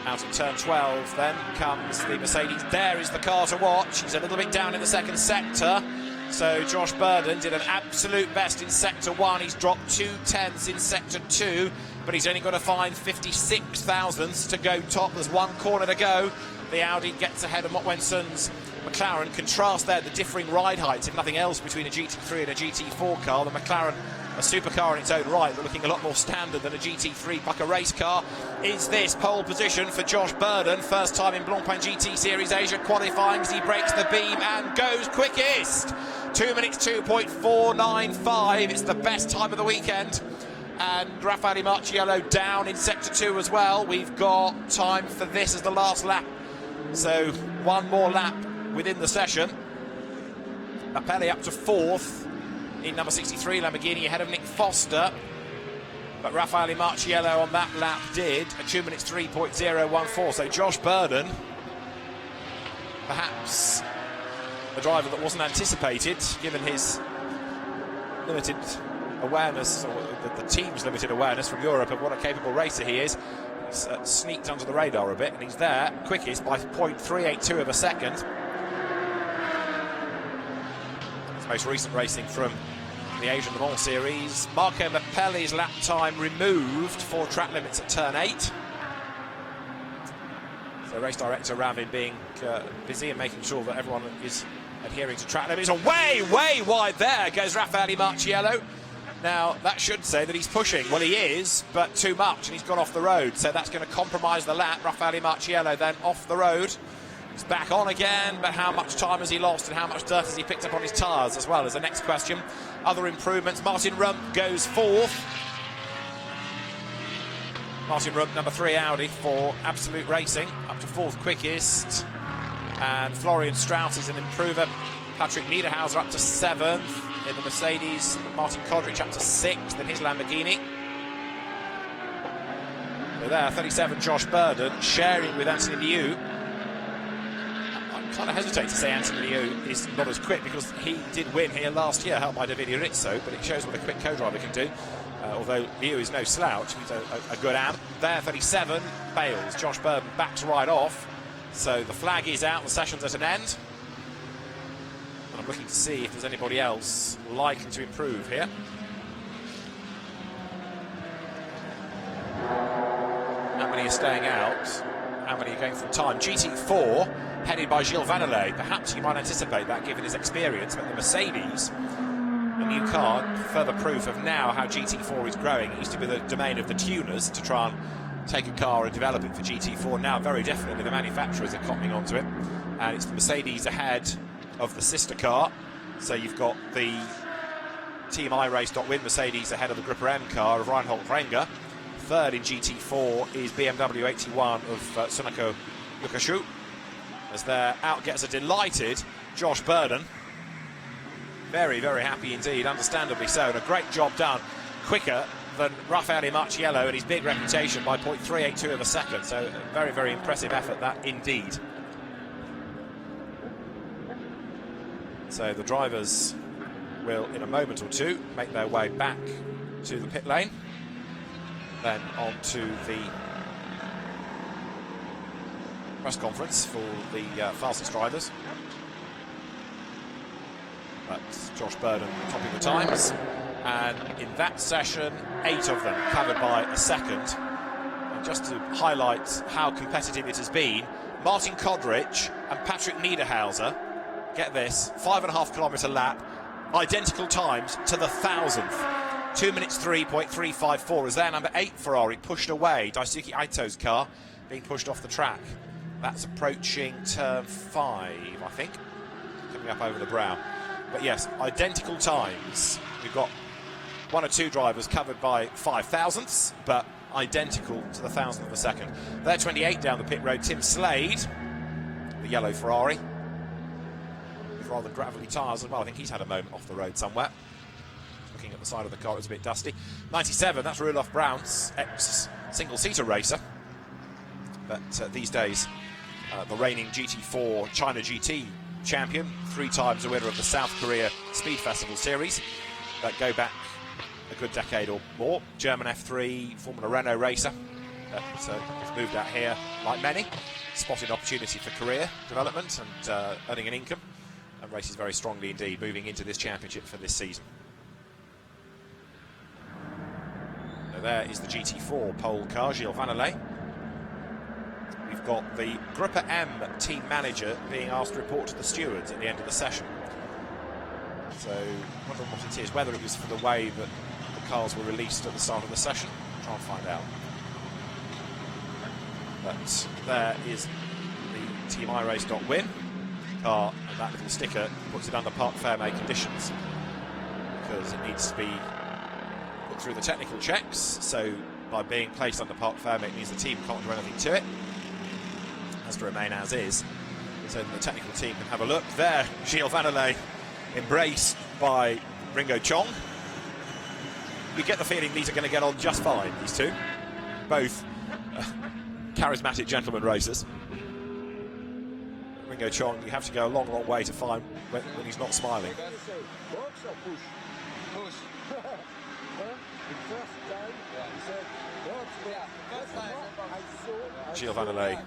Speaker 3: Out of turn 12 then comes the Mercedes. There is the car to watch. He's a little bit down in the second sector. So Josh Burden did an absolute best in sector 1. He's dropped 2 tenths in sector 2, but he's only got to find 56 thousandths to go top. There's one corner to go. The Audi gets ahead of Motwenson's McLaren. Contrast there the differing ride heights, if nothing else, between a GT3 and a GT4 car. The McLaren, a supercar in its own right, but looking a lot more standard than a GT3 Bucker race car. Is this pole position for Josh Burden? First time in Blancpain GT Series Asia qualifying as he breaks the beam and goes quickest. 2 minutes 2.495. It's the best time of the weekend. And Raffaele Marchiello down in sector 2 as well. We've got time for this as the last lap. So one more lap within the session. Mapelli up to 4th in number 63 Lamborghini ahead of Nick Foster. But Raffaele Marchiello on that lap did a 2 minutes 3.014. So Josh Burden, perhaps a driver that wasn't anticipated given his limited awareness, or the team's limited awareness from Europe of what a capable racer he is. He's sneaked under the radar a bit, and he's there quickest by 0.382 of a second. His most recent racing from the Asian Le Mans Series. Marco Mapelli's lap time removed for track limits at turn 8. So race director Ravin being busy and making sure that everyone is adhering to track limits. And way wide there goes Raffaele Marchiello. Now, that should say that he's pushing. Well, he is, but too much, and he's gone off the road. So that's going to compromise the lap. Raffaele Marchiello then off the road. He's back on again, but how much time has he lost and how much dirt has he picked up on his tyres as well is the next question. Other improvements, Martin Rump goes 4th. Martin Rump, number 3 Audi for Absolute Racing, up to 4th quickest. And Florian Strauss is an improver. Patrick Niederhauser up to 7th. In the Mercedes, Martin Kodrich up to 6th in his Lamborghini. So there, 37 Josh Burden sharing with Anthony Liu. I kind of hesitate to say Anthony Liu is not as quick because he did win here last year, helped by Davide Rizzo, but it shows what a quick co-driver can do. Although Liu is no slouch, he's a good amp. There, 37, Bales. Josh Burden backs right off. So the flag is out, the session's at an end. I'm looking to see if there's anybody else likely to improve here. How many are staying out? How many are going full time? GT4, headed by Gilles Vannelet. Perhaps you might anticipate that given his experience, but the Mercedes, a new car, further proof of now how GT4 is growing. It used to be the domain of the tuners to try and take a car and develop it for GT4. Now, very definitely, the manufacturers are cottoning onto it. And it's the Mercedes ahead of the sister car. So you've got the Team iRace.win Mercedes ahead of the Gripper M car of Reinhold Renger. Third in GT4 is BMW 81 of Sunako Yukashu. As their out gets a delighted Josh Burden. Very, very happy indeed, understandably so, and a great job done. Quicker than Raffaele Marchiello and his big reputation by 0.382 of a second. So a very, very impressive effort that indeed. So the drivers will, in a moment or two, make their way back to the pit lane. Then on to the press conference for the fastest drivers. But Josh Burden topping the times. And in that session, 8 of them covered by a second. And just to highlight how competitive it has been, Martin Kodrich and Patrick Niederhauser, get this, 5.5 kilometre lap, identical times to the 1,000th. 2 minutes 3.354 as their number 8 Ferrari pushed away. Daisuke Aito's car being pushed off the track. That's approaching turn 5, I think, coming up over the brow. But yes, identical times. We've got 1 or 2 drivers covered by 5,000ths, but identical to the 1,000th of a second. They're 28 down the pit road. Tim Slade, the yellow Ferrari, with rather gravelly tyres as well. I think he's had a moment off the road somewhere. Looking at the side of the car, it's a bit dusty. 97, that's Roelof Brown's ex-single-seater racer. But these days, the reigning GT4 China GT champion, 3 times the winner of the South Korea Speed Festival Series, that go back a good decade or more. German F3 Formula Renault racer has moved out here like many, spotted opportunity for career development and earning an income, and races very strongly indeed, moving into this championship for this season. So there is the GT4 pole car, Gilles Vanelay. We've got the Grupper M team manager being asked to report to the stewards at the end of the session. So, wondering what it is, whether it was for the way that the cars were released at the start of the session. Try and find out. But there is the Team iRace.win car, and that little sticker puts it under Parc Fermé conditions because it needs to be put through the technical checks. So, by being placed under Parc Fermé, it means the team can't do anything to it. It has to remain as is, so that the technical team can have a look. There, Gilles Vanelay, embraced by Ringo Chong. You get the feeling these are going to get on just fine, these two. Both charismatic gentlemen racers. Ringo Chong, you have to go a long, long way to find when he's not smiling. Gilles Vanelay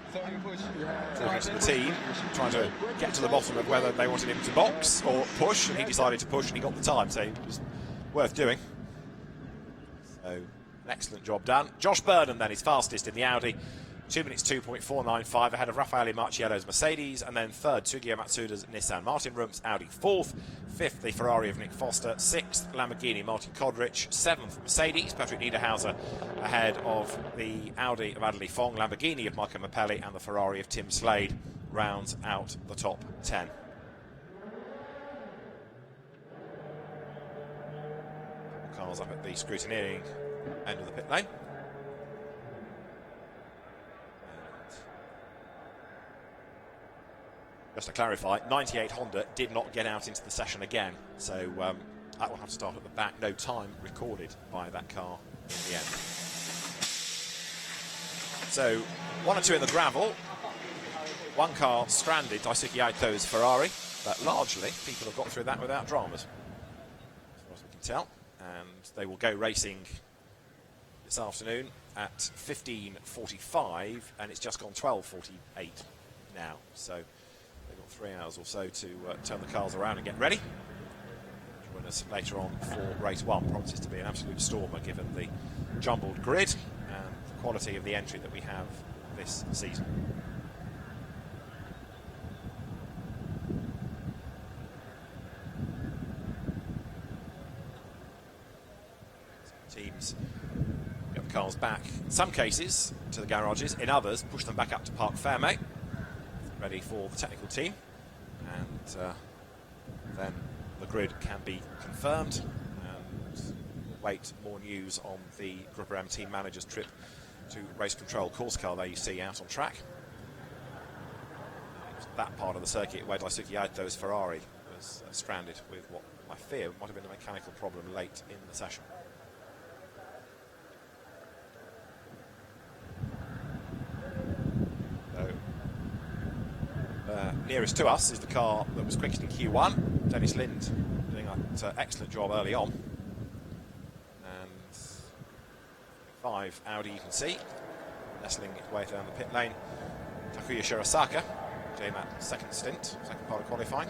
Speaker 3: talking to the team, trying to get to the bottom of whether they wanted him to box or push, and he decided to push and he got the time, so it was worth doing. So, an excellent job done. Josh Burden then is fastest in the Audi, 2 minutes 2.495 ahead of Raffaele Marchiello's Mercedes, and then third Tsugiya Matsuda's Nissan. Martin Rump's Audi fourth, fifth the Ferrari of Nick Foster, sixth Lamborghini Martin Kodrich, seventh Mercedes Patrick Niederhauser, ahead of the Audi of Adderley Fong, Lamborghini of Marco Mappelli, and the Ferrari of Tim Slade rounds out the top 10. Cars up at the scrutineering end of the pit lane. Just to clarify, 98 Honda did not get out into the session again, so that will have to start at the back. No time recorded by that car in the end. So, 1 or 2 in the gravel. 1 car stranded, Daisuke Aito's Ferrari, but largely people have got through that without dramas, as far as we can tell. And they will go racing this afternoon at 15:45, and it's just gone 12:48 now. So they've got 3 hours or so to turn the cars around and get ready. Join us later on for race 1. Promises to be an absolute stormer given the jumbled grid and the quality of the entry that we have this season. Teams get the cars back, in some cases, to the garages. In others, push them back up to Parc Fermé, ready for the technical team. And then the grid can be confirmed. And we'll wait more news on the Grupper M team manager's trip to race control. Course car there you see out on track. That part of the circuit where Daisuke Aito's Ferrari was stranded with what I fear might have been a mechanical problem late in the session. Nearest to us is the car that was quickest in Q1. Dennis Lind doing an excellent job early on. And 5 Audi you can see, nestling its way down the pit lane. Takuya Shirasaka doing that second part of qualifying.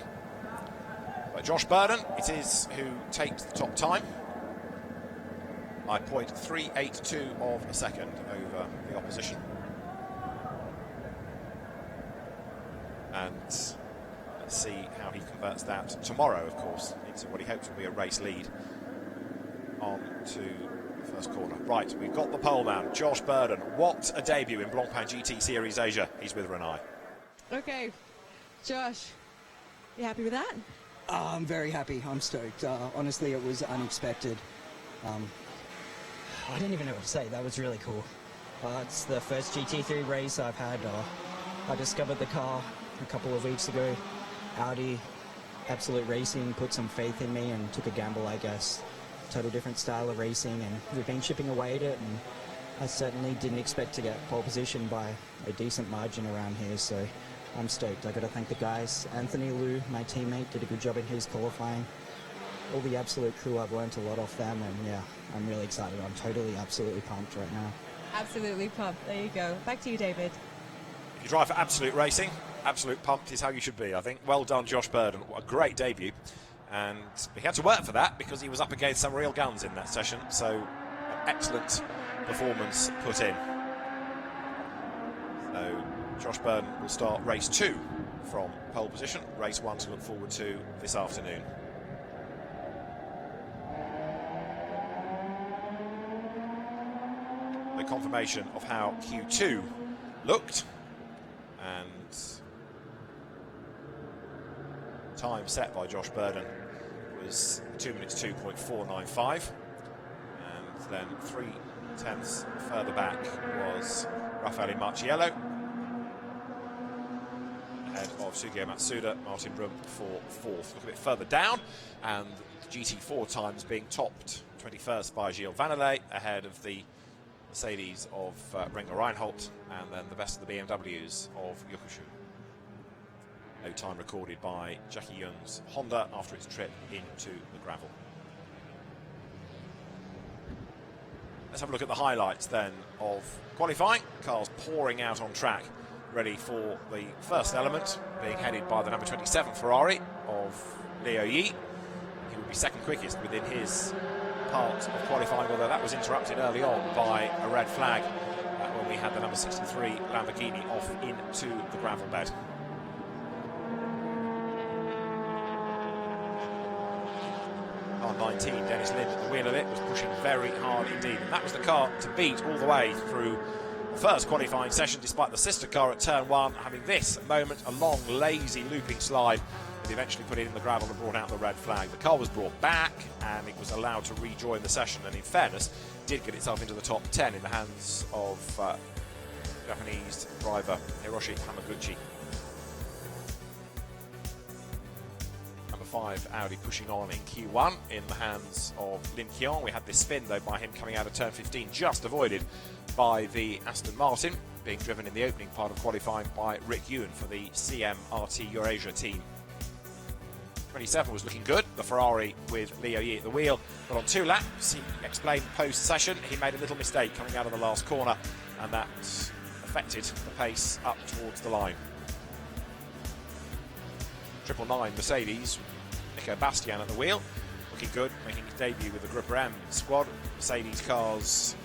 Speaker 3: But Josh Burden, it is who takes the top time by 0.382 of a second over the opposition. And let's see how he converts that tomorrow, of course, into what he hopes will be a race lead on to the first corner. Right, we've got the pole man, Josh Burden. What a debut in Blancpain GT Series Asia. He's with Renai.
Speaker 2: Okay, Josh, you happy with that?
Speaker 6: I'm very happy. I'm stoked. Honestly, it was unexpected. I didn't even know what to say. That was really cool. It's the first GT3 race I've had. I discovered the car a couple of weeks ago. Audi, Absolute Racing, put some faith in me and took a gamble, I guess. Total different style of racing, and we've been chipping away at it, and I certainly didn't expect to get pole position by a decent margin around here, so I'm stoked. I got to thank the guys. Anthony Liu, my teammate, did a good job in his qualifying. All the Absolute crew, I've learned a lot off them, and yeah, I'm really excited. I'm totally, absolutely pumped right now.
Speaker 2: Absolutely pumped. There you go. Back to you, David.
Speaker 3: If you drive for Absolute Racing, absolute pumped is how you should be, I think. Well done, Josh Burden. What a great debut. And he had to work for that because he was up against some real guns in that session. So, an excellent performance put in. So, Josh Burden will start race 2 from pole position. Race 1 to look forward to this afternoon. The confirmation of how Q2 looked, and time set by Josh Burden was 2 minutes 2.495, and then 0.3 further back was Raffaele Marciello ahead of Sugio Matsuda. Martin Rum for 4th. Look a bit further down, and the GT4 times being topped 21st by Gilles Vanelay ahead of the Mercedes of Renger Reinholdt, and then the best of the BMWs of Yokushu. No time recorded by Jackie Young's Honda after its trip into the gravel. Let's have a look at the highlights then of qualifying. Cars pouring out on track, ready for the first element, being headed by the number 27 Ferrari of Leo Yi. He would be second quickest within his part of qualifying, although that was interrupted early on by a red flag when we had the number 63 Lamborghini off into the gravel bed. R19, Dennis Lind at the wheel of it, was pushing very hard indeed, and that was the car to beat all the way through the first qualifying session, despite the sister car at turn 1 having this moment, a long, lazy, looping slide. It eventually put it in the gravel and brought out the red flag. The car was brought back and it was allowed to rejoin the session, and in fairness did get itself into the top 10 in the hands of Japanese driver Hiroshi Hamaguchi. Number 5 Audi pushing on in Q1 in the hands of Lin Qian. We had this spin though by him coming out of turn 15, just avoided by the Aston Martin, being driven in the opening part of qualifying by Rick Ewan for the CMRT Eurasia team. 27 was looking good, the Ferrari with Leo Yi at the wheel, but on 2 laps, he explained post-session, he made a little mistake coming out of the last corner, and that affected the pace up towards the line. 999 Mercedes, Nico Bastian at the wheel, looking good, making his debut with the Grupper M squad. Mercedes cars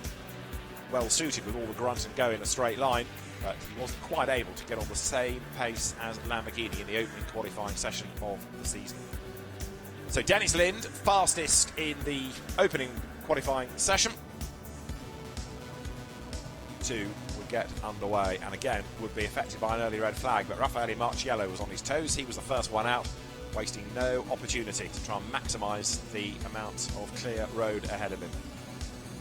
Speaker 3: well suited with all the grunt and go in a straight line, but he wasn't quite able to get on the same pace as Lamborghini in the opening qualifying session of the season. So Dennis Lind, fastest in the opening qualifying session. 2 would get underway and again would be affected by an early red flag, but Raffaele Marciello was on his toes. He was the first one out, wasting no opportunity to try and maximise the amount of clear road ahead of him.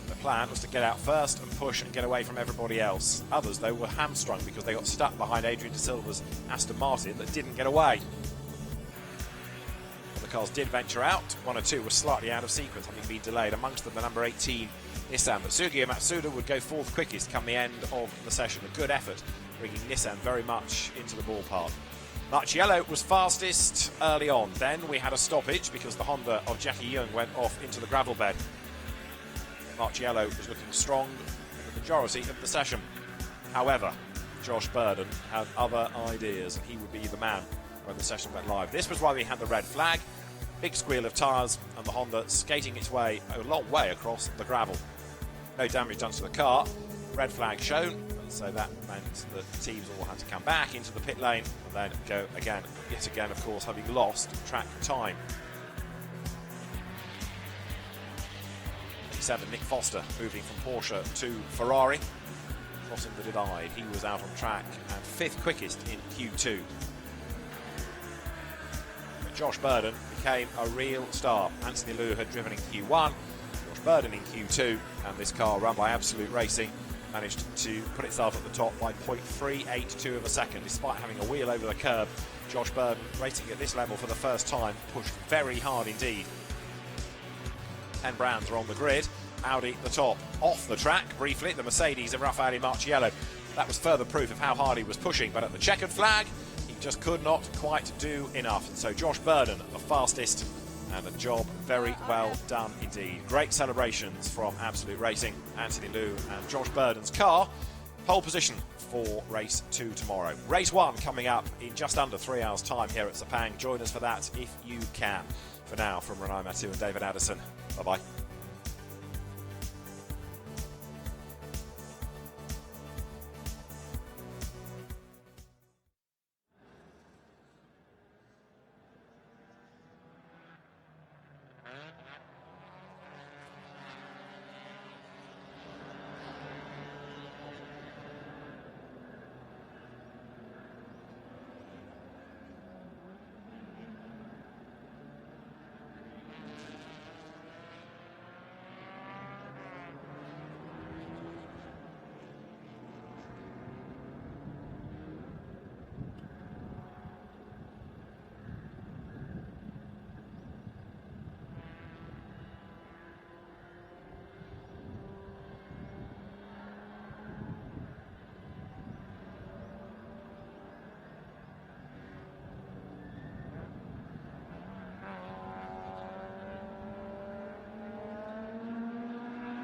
Speaker 3: The plan was to get out first and push and get away from everybody else. Others, though, were hamstrung because they got stuck behind Adrian De Silva's Aston Martin that didn't get away. But the cars did venture out. 1 or 2 were slightly out of sequence, having been delayed. Amongst them, the number 18 Nissan. But Sugio Matsuda would go 4th quickest come the end of the session. A good effort, bringing Nissan very much into the ballpark. Marciello was fastest early on. Then we had a stoppage because the Honda of Jackie Young went off into the gravel bed. Marciello was looking strong in the majority of the session. However, Josh Burden had other ideas and he would be the man when the session went live. This was why we had the red flag. Big squeal of tyres and the Honda skating its way a long way across the gravel. No damage done to the car. Red flag shown, so that meant that the teams all had to come back into the pit lane and then go again, yet again, of course, having lost track time. 7, Nick Foster moving from Porsche to Ferrari, crossing the divide. He was out on track and 5th quickest in Q2. But Josh Burden became a real star. Anthony Liu had driven in Q1, Josh Burden in Q2, and this car, run by Absolute Racing, managed to put itself at the top by 0.382 of a second. Despite having a wheel over the curb, Josh Burden, racing at this level for the first time, pushed very hard indeed. 10 brands are on the grid. Audi the top. Off the track, briefly, the Mercedes and Raffaele Marciello. That was further proof of how hard he was pushing, but at the checkered flag, he just could not quite do enough. And so Josh Burden, the fastest, and a job very well done indeed. Great celebrations from Absolute Racing, Anthony Liu and Josh Burden's car. Pole position for race 2 tomorrow. Race 1 coming up in just under 3 hours' time here at Sepang. Join us for that if you can. For now, from Renai Matthew and David Addison, bye-bye.